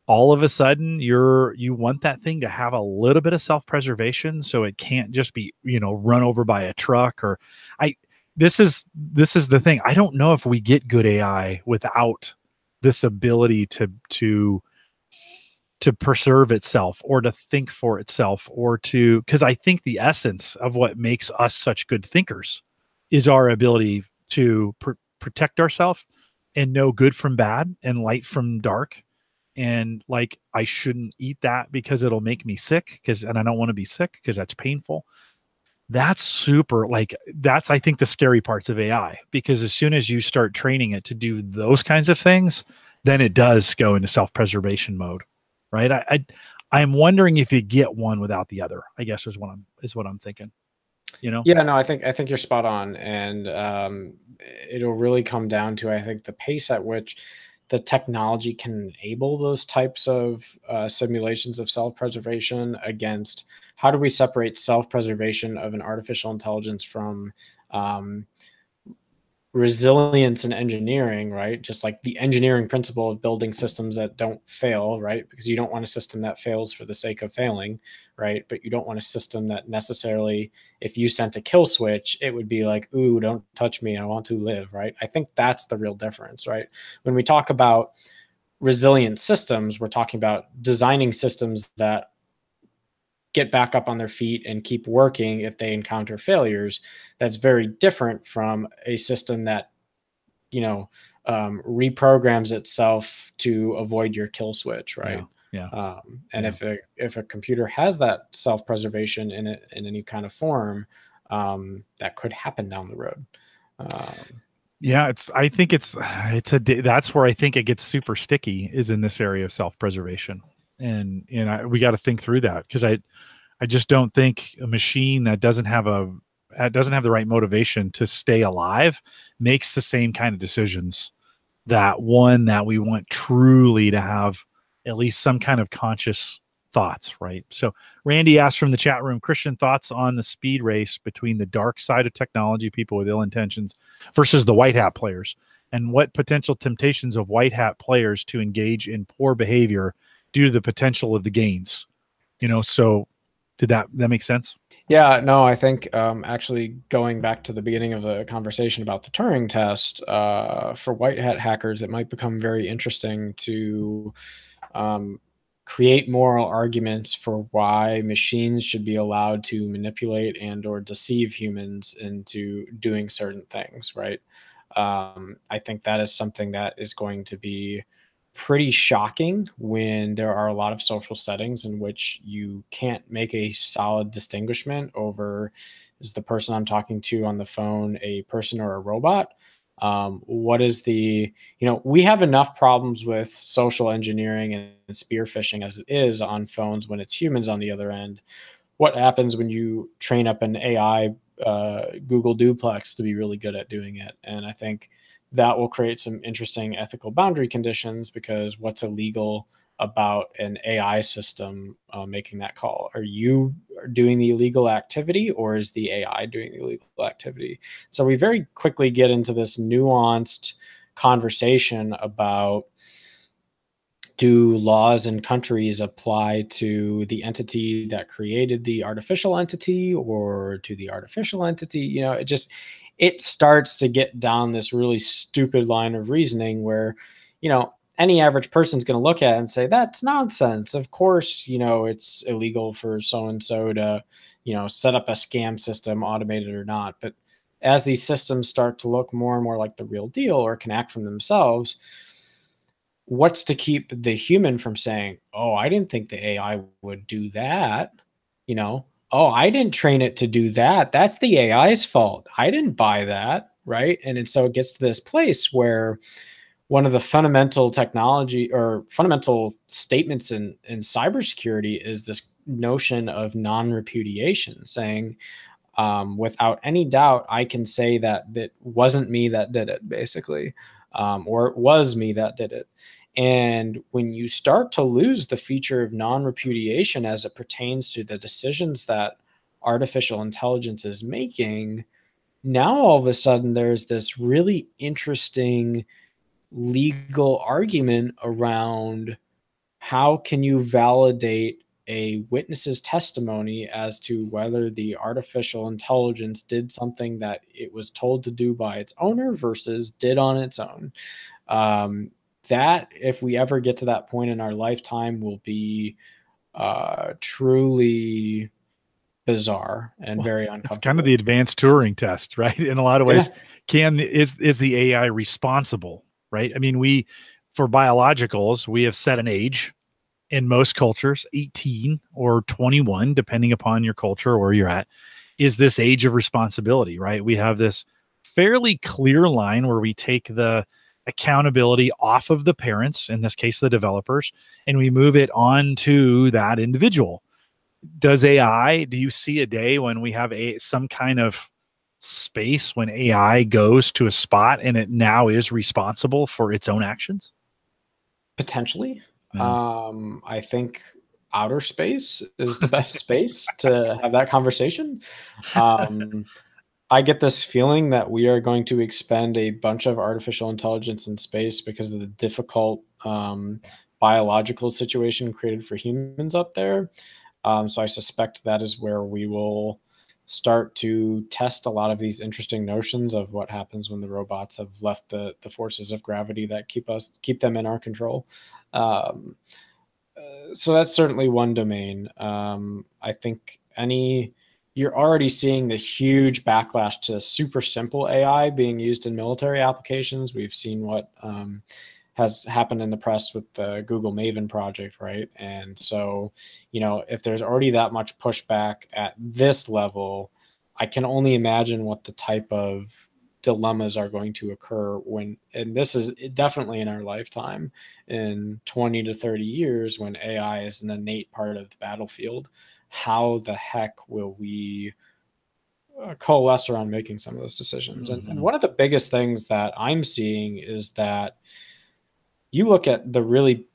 all of a sudden you want that thing to have a little bit of self-preservation, so it can't just be, run over by a truck? Or this is the thing. I don't know if we get good AI without this ability to preserve itself, or to think for itself, or because I think the essence of what makes us such good thinkers is our ability to protect ourselves and know good from bad and light from dark. And like, I shouldn't eat that because it'll make me sick, and I don't want to be sick because that's painful. That's super, that's, I think, the scary parts of AI, because as soon as you start training it to do those kinds of things, then it does go into self-preservation mode, right? I'm wondering if you get one without the other, I guess is what I'm thinking. Yeah, no, I think you're spot on. And it'll really come down to, I think, the pace at which the technology can enable those types of simulations of self-preservation against how do we separate self-preservation of an artificial intelligence from resilience in engineering, right? Just like the engineering principle of building systems that don't fail, right? Because you don't want a system that fails for the sake of failing, right? But you don't want a system that necessarily, if you sent a kill switch, it would be like, ooh, don't touch me, I want to live, right? I think that's the real difference, right? When we talk about resilient systems, we're talking about designing systems that get back up on their feet and keep working if they encounter failures. That's very different from a system that, reprograms itself to avoid your kill switch, right? Yeah. And if a computer has that self-preservation in it in any kind of form, that could happen down the road. I think that's where I think it gets super sticky, is in this area of self-preservation. And we got to think through that, because I just don't think a machine that doesn't have the right motivation to stay alive makes the same kind of decisions that one that we want truly to have at least some kind of conscious thoughts, right? So Randy asked from the chat room, Christian, thoughts on the speed race between the dark side of technology, people with ill intentions, versus the white hat players, and what potential temptations of white hat players to engage in poor behavior due to the potential of the gains. So did that make sense? Yeah, no, I think actually going back to the beginning of the conversation about the Turing test, for white hat hackers, it might become very interesting to create moral arguments for why machines should be allowed to manipulate and or deceive humans into doing certain things, right? I think that is something that is going to be pretty shocking when there are a lot of social settings in which you can't make a solid distinguishment over, is the person I'm talking to on the phone a person or a robot? What is the, we have enough problems with social engineering and spear phishing as it is on phones when it's humans on the other end. What happens when you train up an AI Google duplex to be really good at doing it? And I think that will create some interesting ethical boundary conditions, because what's illegal about an AI system making that call? Are you doing the illegal activity, or is the AI doing the illegal activity? So we very quickly get into this nuanced conversation about, do laws in countries apply to the entity that created the artificial entity, or to the artificial entity? It starts to get down this really stupid line of reasoning where, any average person's going to look at it and say, that's nonsense. Of course, it's illegal for so and so to, set up a scam system, automated or not. But as these systems start to look more and more like the real deal, or can act from themselves, what's to keep the human from saying, oh, I didn't think the AI would do that? Oh, I didn't train it to do that. That's the AI's fault. I didn't buy that. Right. And so it gets to this place where one of the fundamental technology or fundamental statements in cybersecurity is this notion of non-repudiation, saying, without any doubt, I can say that that wasn't me that did it, basically, or it was me that did it. And when you start to lose the feature of non-repudiation as it pertains to the decisions that artificial intelligence is making, now all of a sudden there's this really interesting legal argument around, how can you validate a witness's testimony as to whether the artificial intelligence did something that it was told to do by its owner versus did on its own? That, if we ever get to that point in our lifetime, will be truly bizarre and very uncomfortable. It's kind of the advanced Turing test, right? In a lot of ways, is the AI responsible, right? I mean, for biologicals, we have set an age in most cultures, 18 or 21, depending upon your culture or where you're at, is this age of responsibility, right? We have this fairly clear line where we take the accountability off of the parents, in this case, the developers, and we move it on to that individual. Do you see a day when we have some kind of space when AI goes to a spot and it now is responsible for its own actions? Potentially. I think outer space is the best space to have that conversation. I get this feeling that we are going to expend a bunch of artificial intelligence in space because of the difficult biological situation created for humans up there. So I suspect that is where we will start to test a lot of these interesting notions of what happens when the robots have left the forces of gravity that keep them in our control. So that's certainly one domain. I think you're already seeing the huge backlash to super simple AI being used in military applications. We've seen what has happened in the press with the Google Maven project, right? And so, if there's already that much pushback at this level, I can only imagine what the type of dilemmas are going to occur and this is definitely in our lifetime, in 20 to 30 years, when AI is an innate part of the battlefield. How the heck will we coalesce around making some of those decisions? Mm-hmm. And one of the biggest things that I'm seeing is that you look at the really,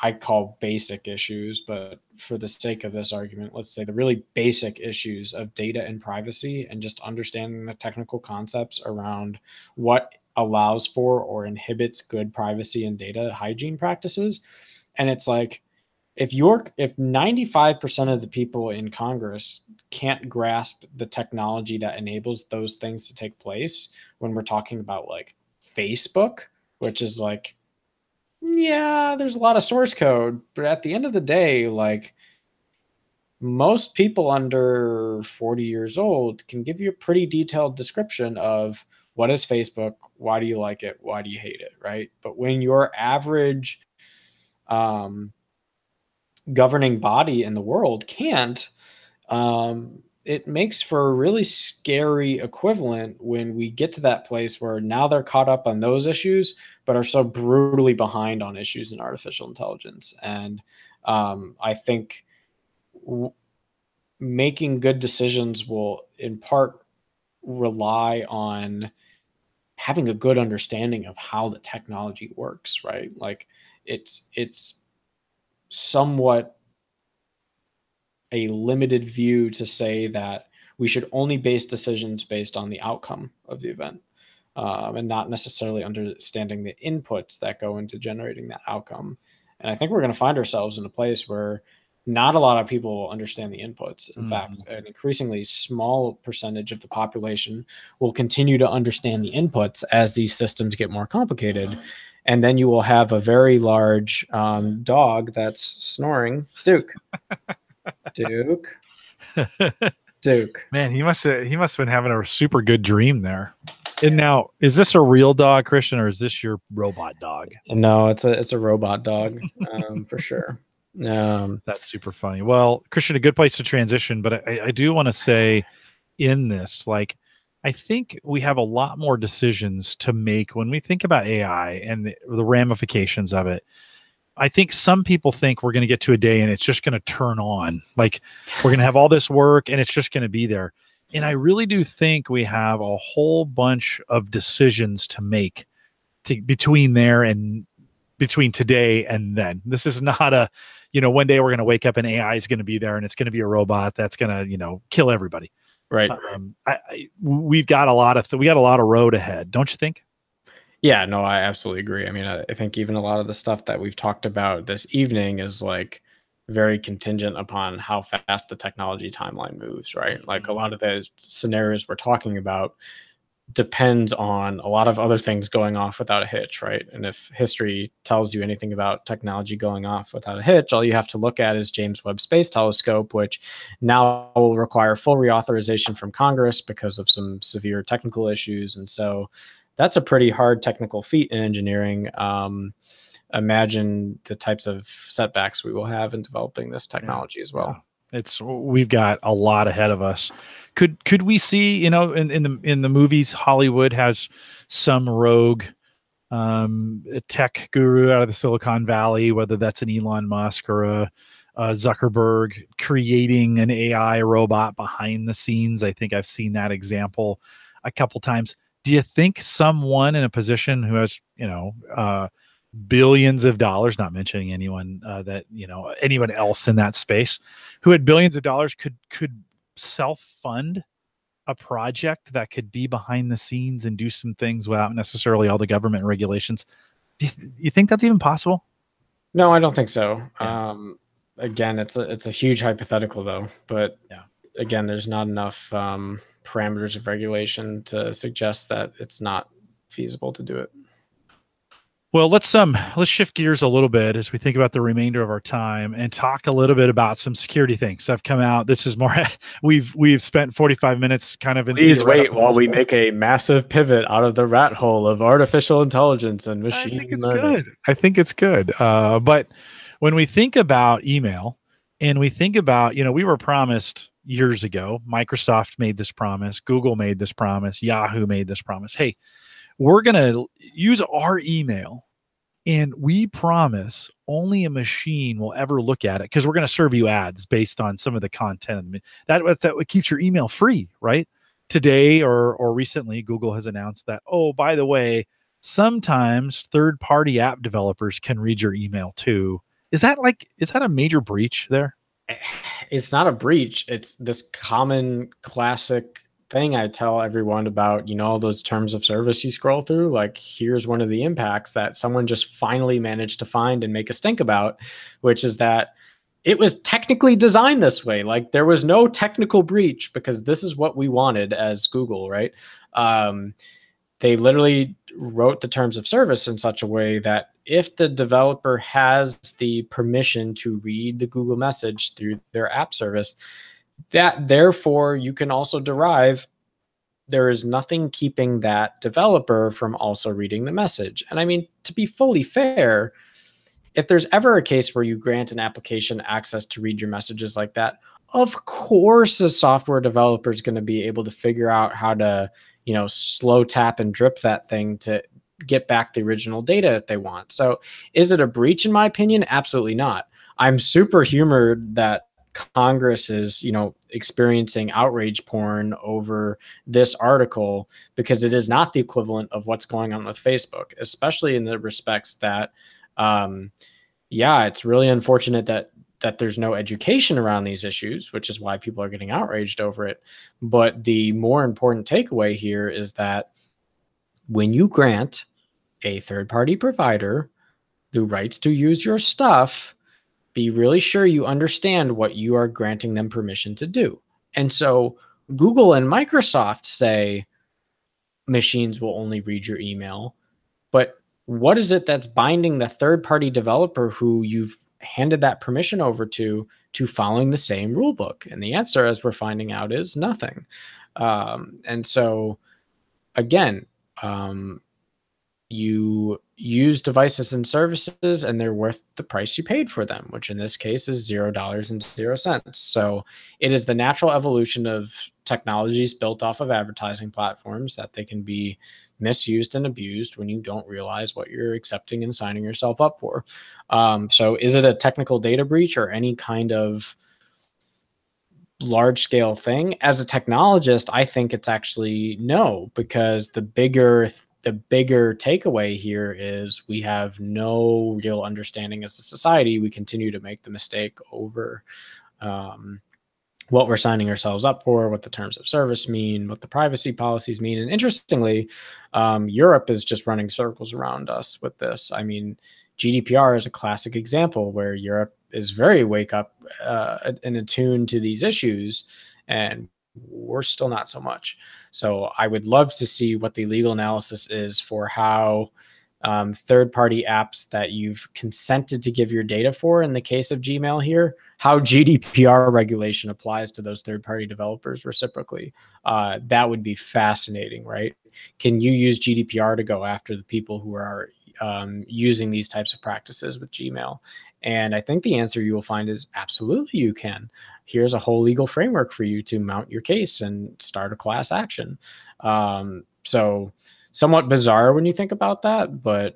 I call basic issues, but for the sake of this argument, let's say the really basic issues of data and privacy, and just understanding the technical concepts around what allows for or inhibits good privacy and data hygiene practices. And it's like, if 95% of the people in Congress can't grasp the technology that enables those things to take place, when we're talking about like Facebook, which is like, yeah, there's a lot of source code, but at the end of the day, like, most people under 40 years old can give you a pretty detailed description of what is Facebook? Why do you like it? Why do you hate it? Right. But when your average governing body in the world can't, it makes for a really scary equivalent when we get to that place where now they're caught up on those issues, but are so brutally behind on issues in artificial intelligence. And I think making good decisions will in part rely on having a good understanding of how the technology works, right? Like it's somewhat a limited view to say that we should only base decisions based on the outcome of the event, and not necessarily understanding the inputs that go into generating that outcome. And I think we're going to find ourselves in a place where not a lot of people understand the inputs. In fact, an increasingly small percentage of the population will continue to understand the inputs as these systems get more complicated. And then you will have a very large dog that's snoring. Duke. Duke. Man, he must have been having a super good dream there. And now, is this a real dog, Christian, or is this your robot dog? No, it's a robot dog, for sure. That's super funny. Well, Christian, a good place to transition, but I do want to say in this, like, I think we have a lot more decisions to make when we think about AI and the ramifications of it. I think some people think we're going to get to a day and it's just going to turn on. Like we're going to have all this work and it's just going to be there. And I really do think we have a whole bunch of decisions to make between there and between today and then. This is not a, one day we're going to wake up and AI is going to be there and it's going to be a robot that's going to, kill everybody. Right. We've got a lot of road ahead. Don't you think? Yeah, no, I absolutely agree. I mean, I think even a lot of the stuff that we've talked about this evening is like very contingent upon how fast the technology timeline moves, right? Like a lot of the scenarios we're talking about depends on a lot of other things going off without a hitch, right? And if history tells you anything about technology going off without a hitch, all you have to look at is James Webb Space Telescope, which now will require full reauthorization from Congress because of some severe technical issues. And so that's a pretty hard technical feat in engineering. Imagine the types of setbacks we will have in developing this technology as well. We've got a lot ahead of us. Could we see, in the movies, Hollywood has some rogue tech guru out of the Silicon Valley, whether that's an Elon Musk or a Zuckerberg, creating an AI robot behind the scenes. I think I've seen that example a couple times. Do you think someone in a position who has, billions of dollars, not mentioning anyone anyone else in that space, who had billions of dollars could self-fund a project that could be behind the scenes and do some things without necessarily all the government regulations? Do you think that's even possible? No, I don't think so. Yeah. Again, it's a huge hypothetical though, but again, there's not enough parameters of regulation to suggest that it's not feasible to do it. Well, let's shift gears a little bit as we think about the remainder of our time and talk a little bit about some security things that have come out. This is more we've spent 45 minutes kind of in. Please wait while we make a massive pivot out of the rat hole of artificial intelligence and machine learning. I think it's good. But when we think about email and we think about, we were promised years ago, Microsoft made this promise, Google made this promise, Yahoo made this promise. Hey, we're going to use our email and we promise only a machine will ever look at it because we're going to serve you ads based on some of the content. That keeps your email free, right? Today or recently, Google has announced that, oh, by the way, sometimes third-party app developers can read your email too. Is that a major breach there? It's not a breach. It's this common classic thing I tell everyone about, all those terms of service you scroll through. Like, here's one of the impacts that someone just finally managed to find and make a stink about, which is that it was technically designed this way. Like, there was no technical breach because this is what we wanted as Google, right? They literally wrote the terms of service in such a way that if the developer has the permission to read the Google message through their app service, that therefore you can also derive there is nothing keeping that developer from also reading the message. And I mean, to be fully fair, if there's ever a case where you grant an application access to read your messages like that, of course a software developer is going to be able to figure out how to, slow tap and drip that thing to get back the original data that they want. So is it a breach in my opinion? Absolutely not. I'm super humored that Congress is, experiencing outrage porn over this article, because it is not the equivalent of what's going on with Facebook, especially in the respects that, it's really unfortunate that there's no education around these issues, which is why people are getting outraged over it. But the more important takeaway here is that when you grant a third-party provider the rights to use your stuff, be really sure you understand what you are granting them permission to do. And so Google and Microsoft say machines will only read your email, but what is it that's binding the third-party developer who you've handed that permission over to following the same rule book? And the answer, as we're finding out, is nothing. And so again, you use devices and services and they're worth the price you paid for them, which in this case is $0.00. So it is the natural evolution of technologies built off of advertising platforms that they can be misused and abused when you don't realize what you're accepting and signing yourself up for. So is it a technical data breach or any kind of large scale thing? As a technologist, I think it's actually no, because the bigger takeaway here is we have no real understanding as a society. We continue to make the mistake over what we're signing ourselves up for, what the terms of service mean, what the privacy policies mean. And interestingly, Europe is just running circles around us with this. I mean, GDPR is a classic example where Europe is very wake up and attuned to these issues, and we're still not so much. So I would love to see what the legal analysis is for how third-party apps that you've consented to give your data for, in the case of Gmail here, how GDPR regulation applies to those third-party developers reciprocally. That would be fascinating, right? Can you use GDPR to go after the people who are using these types of practices with Gmail? And I think the answer you will find is absolutely you can. Here's a whole legal framework for you to mount your case and start a class action. So somewhat bizarre when you think about that, but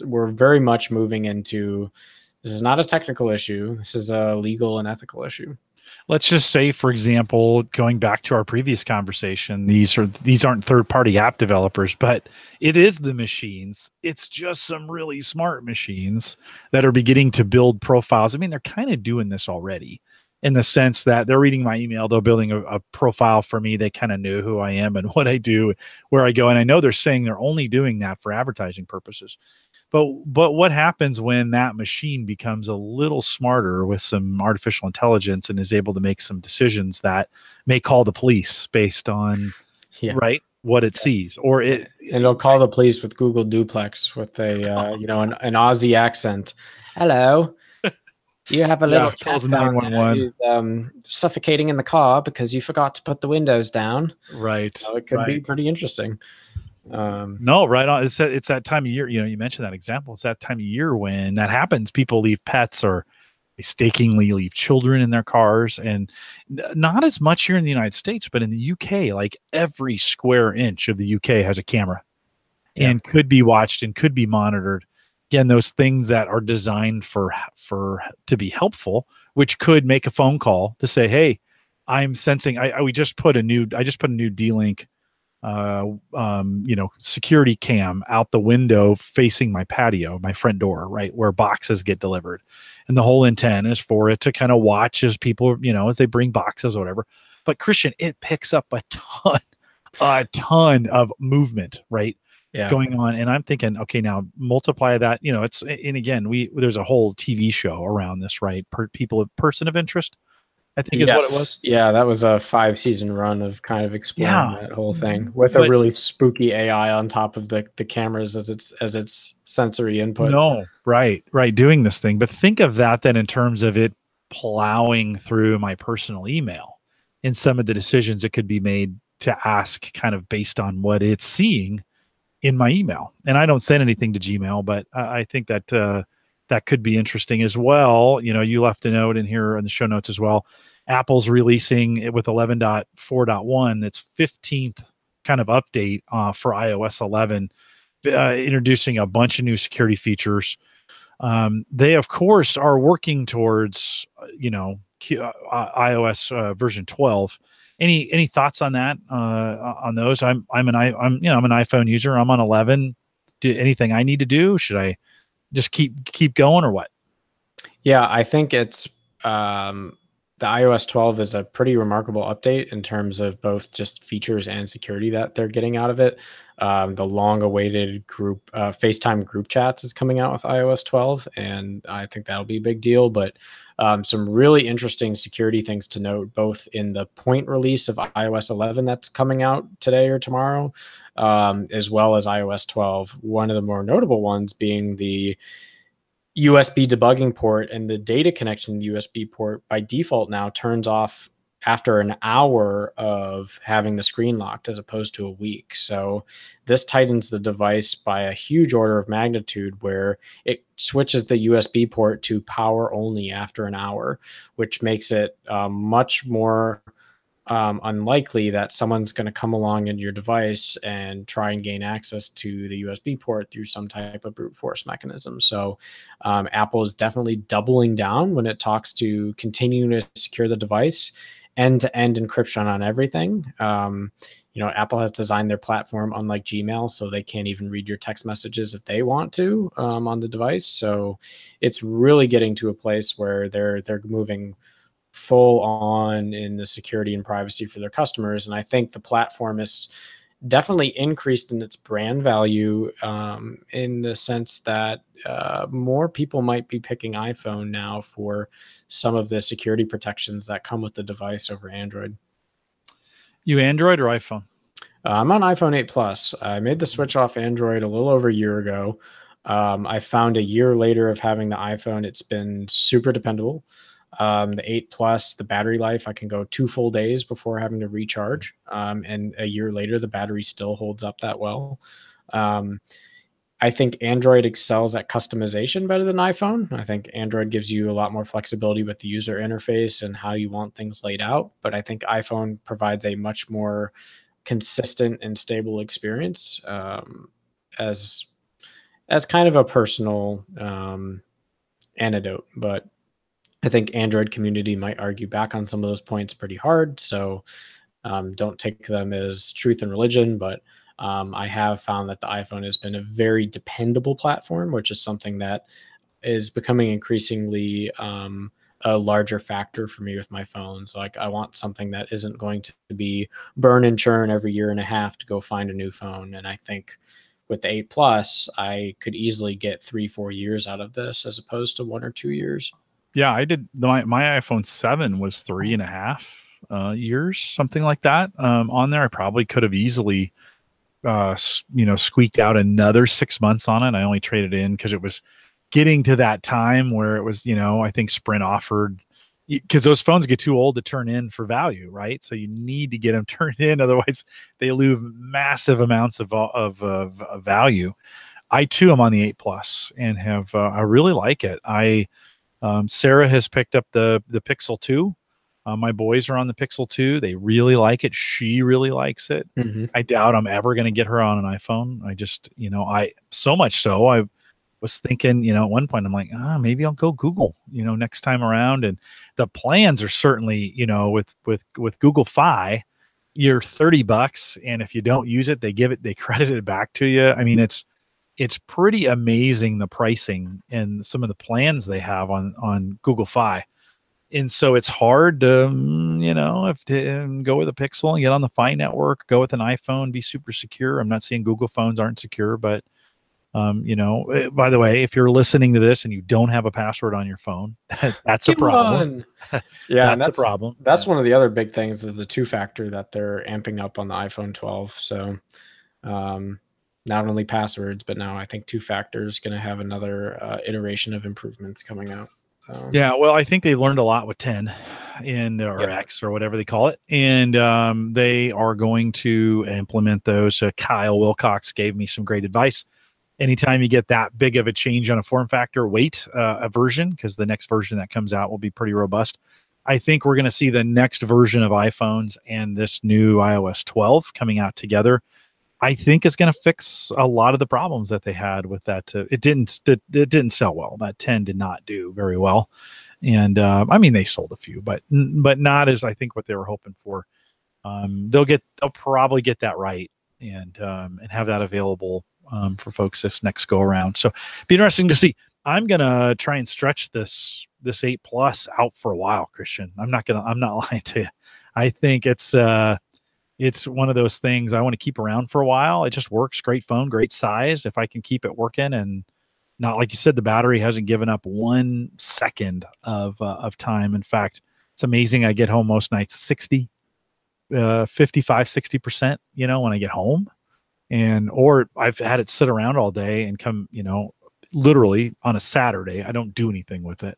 we're very much moving into, this is not a technical issue. This is a legal and ethical issue. Let's just say, for example, going back to our previous conversation, these aren't third-party app developers, but it is the machines. It's just some really smart machines that are beginning to build profiles. I mean, they're kind of doing this already, in the sense that they're reading my email, they're building a profile for me. They kind of knew who I am and what I do, where I go. And I know they're saying they're only doing that for advertising purposes. But what happens when that machine becomes a little smarter with some artificial intelligence and is able to make some decisions that may call the police based on what it sees, or and it'll call the police with Google Duplex with a an Aussie accent. Hello. You have a little calls 911. Suffocating in the car because you forgot to put the windows down. Right. So it could be pretty interesting. No, right on. It's that time of year. You mentioned that example. It's that time of year when that happens. People leave pets or mistakenly leave children in their cars, and not as much here in the United States, but in the UK, like every square inch of the UK has a camera and could be watched and could be monitored. Again, those things that are designed for to be helpful, which could make a phone call to say, "Hey, I'm sensing. I just put a new D-Link, security cam out the window facing my patio, my front door, right where boxes get delivered, and the whole intent is for it to kind of watch as people, as they bring boxes or whatever." But Christian, it picks up a ton of movement, right? Going on. And I'm thinking, okay, now multiply that, and again, there's a whole TV show around this, right? Person of interest, I think is what it was. Yeah. That was a 5-season run of kind of exploring that whole thing with a really spooky AI on top of the cameras as its sensory input. No, right. Doing this thing. But think of that then in terms of it plowing through my personal email and some of the decisions that could be made to ask kind of based on what it's seeing in my email. And I don't send anything to Gmail, but I think that that could be interesting as well. You left a note in here in the show notes as well. Apple's releasing it with 11.4.1. It's 15th kind of update for iOS 11, introducing a bunch of new security features. They, of course, are working towards, iOS version 12. Any thoughts on that? On those? I'm an iPhone user. I'm on 11. Anything I need to do? Should I just keep going or what? Yeah, I think it's the iOS 12 is a pretty remarkable update in terms of both just features and security that they're getting out of it. The long-awaited group FaceTime group chats is coming out with iOS 12, and I think that'll be a big deal. But some really interesting security things to note, both in the point release of iOS 11 that's coming out today or tomorrow, as well as iOS 12. One of the more notable ones being the USB debugging port, and the data connection to the USB port by default now turns off after an hour of having the screen locked as opposed to a week. So this tightens the device by a huge order of magnitude, where it switches the USB port to power only after an hour, which makes it much more unlikely that someone's going to come along in your device and try and gain access to the USB port through some type of brute force mechanism. So Apple is definitely doubling down when it talks to continuing to secure the device, end-to-end encryption on everything. Apple has designed their platform unlike Gmail, so they can't even read your text messages if they want to on the device. So it's really getting to a place where they're moving full on in the security and privacy for their customers. And I think the platform is definitely increased in its brand value, in the sense that more people might be picking iPhone now for some of the security protections that come with the device over Android. You Android or iPhone? I'm on iPhone 8 Plus. I made the switch off Android a little over a year ago. I found a year later of having the iPhone, it's been super dependable. The 8 Plus, the battery life, I can go 2 full days before having to recharge. And a year later, the battery still holds up that well. I think Android excels at customization better than iPhone. I think Android gives you a lot more flexibility with the user interface and how you want things laid out. But I think iPhone provides a much more consistent and stable experience, as kind of a personal anecdote. But I think Android community might argue back on some of those points pretty hard. So don't take them as truth and religion, but I have found that the iPhone has been a very dependable platform, which is something that is becoming increasingly a larger factor for me with my phones. Like, I want something that isn't going to be burn and churn every year and a half to go find a new phone. And I think with the 8 Plus, I could easily get 3-4 years out of this as opposed to 1 or 2 years. Yeah, I did. My iPhone 7 was 3.5 years, something like that. On there, I probably could have easily, squeaked out another 6 months on it. I only traded in because it was getting to that time where it was, I think Sprint offered, because those phones get too old to turn in for value, right? So you need to get them turned in, otherwise they lose massive amounts of value. I too am on the 8 Plus and have I really like it. Sarah has picked up the Pixel 2. My boys are on the Pixel 2. They really like it. She really likes it. Mm-hmm. I doubt I'm ever going to get her on an iPhone. I just, so much so, I was thinking, at one point, I'm like, maybe I'll go Google, next time around. And the plans are certainly, with Google Fi, you're $30, and if you don't use it, they credit it back to you. I mean, it's pretty amazing, the pricing and some of the plans they have on Google Fi. And so it's hard to, go with a Pixel and get on the Fi network, go with an iPhone, be super secure. I'm not saying Google phones aren't secure, but, by the way, if you're listening to this and you don't have a password on your phone, that's a problem. Yeah, that's a problem. That's one of the other big things is the 2-factor that they're amping up on the iPhone 12. So, not only passwords, but now I think 2-factor is going to have another iteration of improvements coming out. So. Yeah, well, I think they've learned a lot with 10 or Yep. X or whatever they call it, and they are going to implement those. Kyle Wilcox gave me some great advice. Anytime you get that big of a change on a form factor, wait a version, because the next version that comes out will be pretty robust. I think we're going to see the next version of iPhones and this new iOS 12 coming out together. I think is going to fix a lot of the problems that they had with that. It didn't sell well. That 10 did not do very well, and I mean they sold a few, but not as I think what they were hoping for. They'll probably get that right and have that available for folks this next go around. So be interesting to see. I'm gonna try and stretch this 8 Plus out for a while, Christian. I'm not lying to you. I think it's one of those things I want to keep around for a while. It just works. Great phone, great size. If I can keep it working, and not, like you said, the battery hasn't given up 1 second of time. In fact, it's amazing. I get home most nights 55-60%, when I get home, or I've had it sit around all day and come, literally on a Saturday, I don't do anything with it.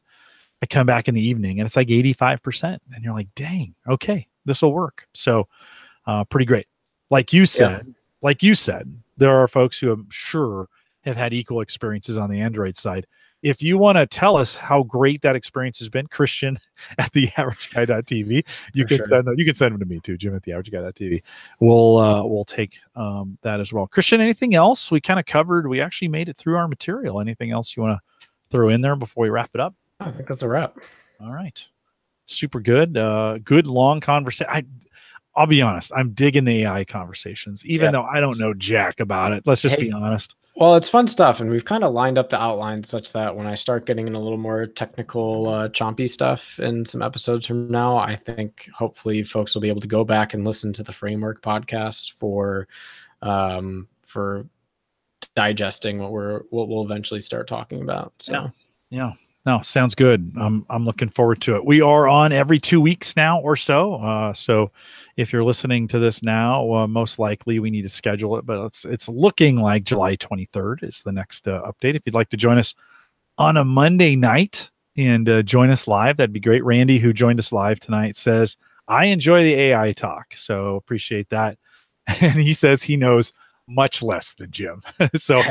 I come back in the evening and it's like 85%, and you're like, dang, okay, this will work. So pretty great. Like you said, there are folks who I'm sure have had equal experiences on the Android side. If you want to tell us how great that experience has been, Christian at theaverageguy.tv, you can send them to me too, Jim at theaverageguy.tv. We'll take that as well. Christian, anything else? We kind of covered. We actually made it through our material. Anything else you want to throw in there before we wrap it up? I think that's a wrap. All right, super good. Good long conversation. I'll be honest. I'm digging the AI conversations, even though I don't know jack about it. Let's just be honest. Well, it's fun stuff, and we've kind of lined up the outline such that when I start getting in a little more technical, chompy stuff in some episodes from now, I think hopefully folks will be able to go back and listen to the Framework podcast for digesting what we'll eventually start talking about. So yeah. No, sounds good. I'm looking forward to it. We are on every 2 weeks now or so. So if you're listening to this now, most likely we need to schedule it, but it's looking like July 23rd is the next update. If you'd like to join us on a Monday night and join us live, that'd be great. Randy, who joined us live tonight, says, I enjoy the AI talk. So appreciate that. And he says he knows much less than Jim. So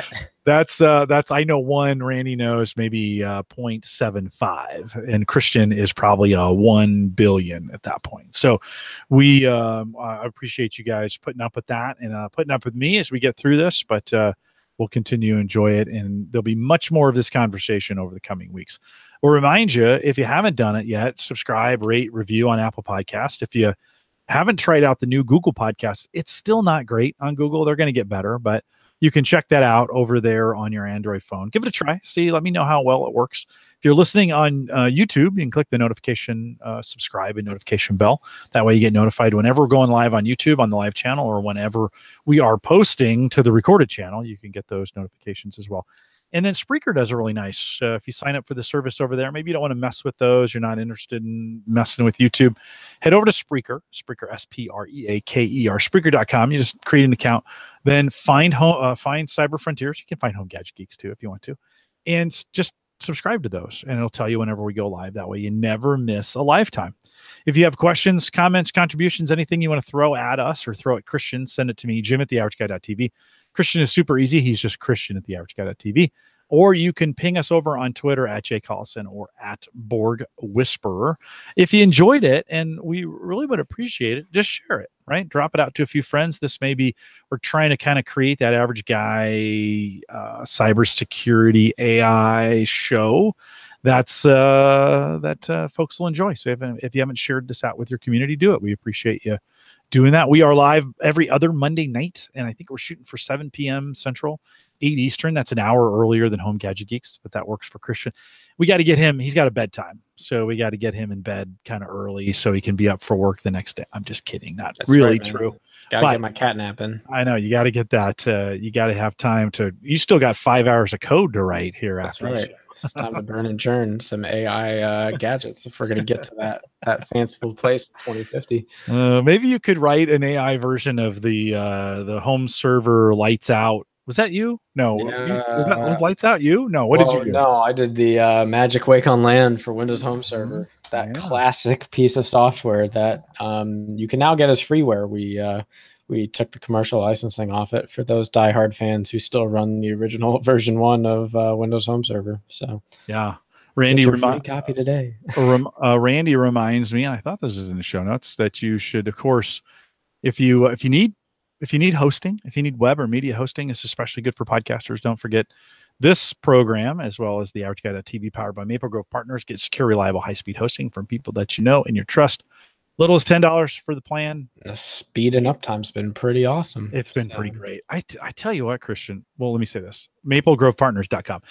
that's I know one, Randy knows maybe 0.75, and Christian is probably 1 billion at that point. So we appreciate you guys putting up with that and putting up with me as we get through this, but we'll continue to enjoy it, and there'll be much more of this conversation over the coming weeks. We'll remind you, if you haven't done it yet, subscribe, rate, review on Apple Podcasts. If you haven't tried out the new Google Podcasts, it's still not great on Google. They're going to get better, but you can check that out over there on your Android phone. Give it a try. See, let me know how well it works. If you're listening on YouTube, you can click the notification, subscribe and notification bell. That way you get notified whenever we're going live on YouTube on the live channel, or whenever we are posting to the recorded channel. You can get those notifications as well. And then Spreaker does a really nice, if you sign up for the service over there, maybe you don't want to mess with those, you're not interested in messing with YouTube, head over to Spreaker, Spreaker, Spreaker.com. You just create an account, then find Cyber Frontiers. You can find Home Gadget Geeks too if you want to, and just subscribe to those, and it'll tell you whenever we go live. That way you never miss a lifetime. If you have questions, comments, contributions, anything you want to throw at us or throw at Christian, send it to me, Jim at theaverageguy.tv. Christian is super easy. He's just Christian at theaverageguy.tv. Or you can ping us over on Twitter at Jay Collison or at Borg Whisperer. If you enjoyed it, and we really would appreciate it, just share it, right? Drop it out to a few friends. This may be, we're trying to kind of create that Average Guy cybersecurity AI show that folks will enjoy. So if you haven't shared this out with your community, do it. We appreciate you doing that. We are live every other Monday night, and I think we're shooting for 7 p.m. Central, 8 Eastern. That's an hour earlier than Home Gadget Geeks, but that works for Christian. We got to get him, he's got a bedtime, so we got to get him in bed kind of early so he can be up for work the next day. I'm just kidding. That's really right, true. Gotta get my cat napping. I know, you got to get that. You got to have time to, you still got 5 hours of code to write here. That's after right. It's time to burn and churn some AI gadgets if we're going to get to that fanciful place in 2050. Maybe you could write an AI version of the home server lights out Was that you? No. Was Yeah. Lights Out you? No. What did you do? No, I did the Magic Wake on Land for Windows Home Server. That classic piece of software that you can now get as freeware. We took the commercial licensing off it for those diehard fans who still run the original version 1 of Windows Home Server. So yeah, Randy, free copy today. Randy reminds me, and I thought this was in the show notes, that you should, of course, if you need hosting, if you need web or media hosting, it's especially good for podcasters. Don't forget this program, as well as the Average Guy.tv, powered by Maple Grove Partners. Get secure, reliable, high-speed hosting from people that you know and you trust. Little as $10 for the plan. The speed and uptime's been pretty awesome. It's been pretty great. I tell you what, Christian. Well, let me say this: MapleGrovePartners.com.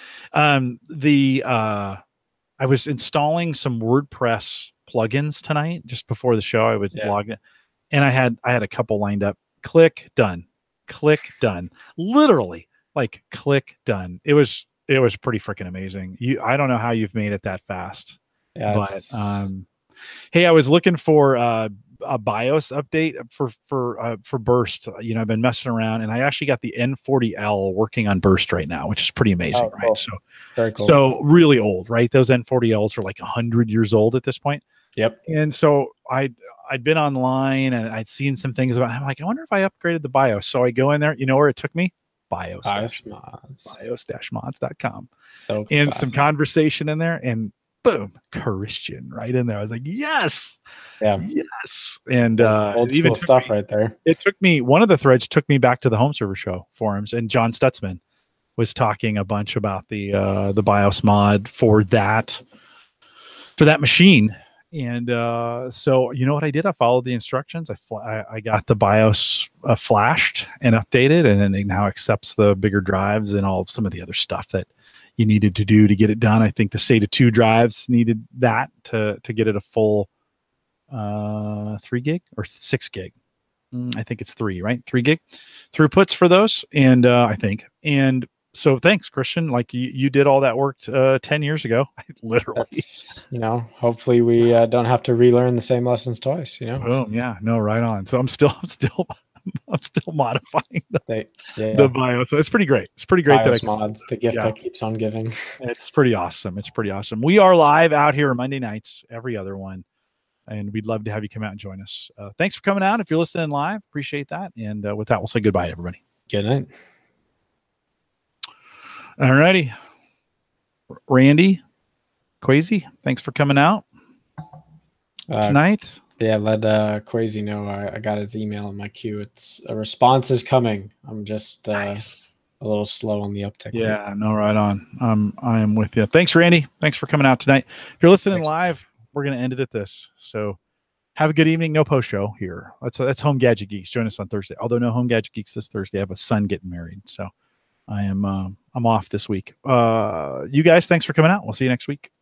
I was installing some WordPress plugins tonight just before the show. I would log in, and I had a couple lined up. Click done. Click done. Literally, like click done. It was pretty freaking amazing. I don't know how you've made it that fast. Yeah, but hey, I was looking for a BIOS update for Burst. You know, I've been messing around, and I actually got the N40L working on Burst right now, which is pretty amazing, right? Cool. So very cool. So really old, right? Those N40Ls are like 100 years old at this point. Yep. And so I'd been online and I'd seen some things about it. I'm like, I wonder if I upgraded the BIOS. So I go in there. You know where it took me? BIOS-mods.com. So and some conversation in there, and boom, Christian right in there. I was like, yes, yes. And old school stuff right there. It took me, one of the threads took me back to the Home Server Show forums, and John Stutzman was talking a bunch about the BIOS mod for that machine. And so you know what I did? I followed the instructions. I got the BIOS flashed and updated, and then it now accepts the bigger drives and all of some of the other stuff that you needed to do to get it done. I think the SATA 2 drives needed that to get it a full 3 gig or 6 gig. I think it's 3, right? 3 gig throughputs for those. And I think, and so thanks, Christian. Like you did all that work 10 years ago, literally. You know, hopefully we don't have to relearn the same lessons twice, you know? Boom. Yeah, no, right on. So I'm still modifying the BIOS. So it's pretty great. It's pretty great BIOS mods, the gift that keeps on giving. It's pretty awesome. It's pretty awesome. We are live out here Monday nights, every other one, and we'd love to have you come out and join us. Thanks for coming out. If you're listening live, appreciate that. And with that, we'll say goodbye to everybody. Good night. All righty. Randy, Quasi, thanks for coming out tonight. Yeah, let Quasi know I got his email in my queue. It's a response is coming. I'm just nice. A little slow on the uptick. Yeah, no, right on. I am with you. Thanks, Randy. Thanks for coming out tonight. If you're listening live, we're going to end it at this. So have a good evening. No post show here. That's Home Gadget Geeks. Join us on Thursday. Although no Home Gadget Geeks this Thursday. I have a son getting married. So I'm off this week. You guys, thanks for coming out. We'll see you next week.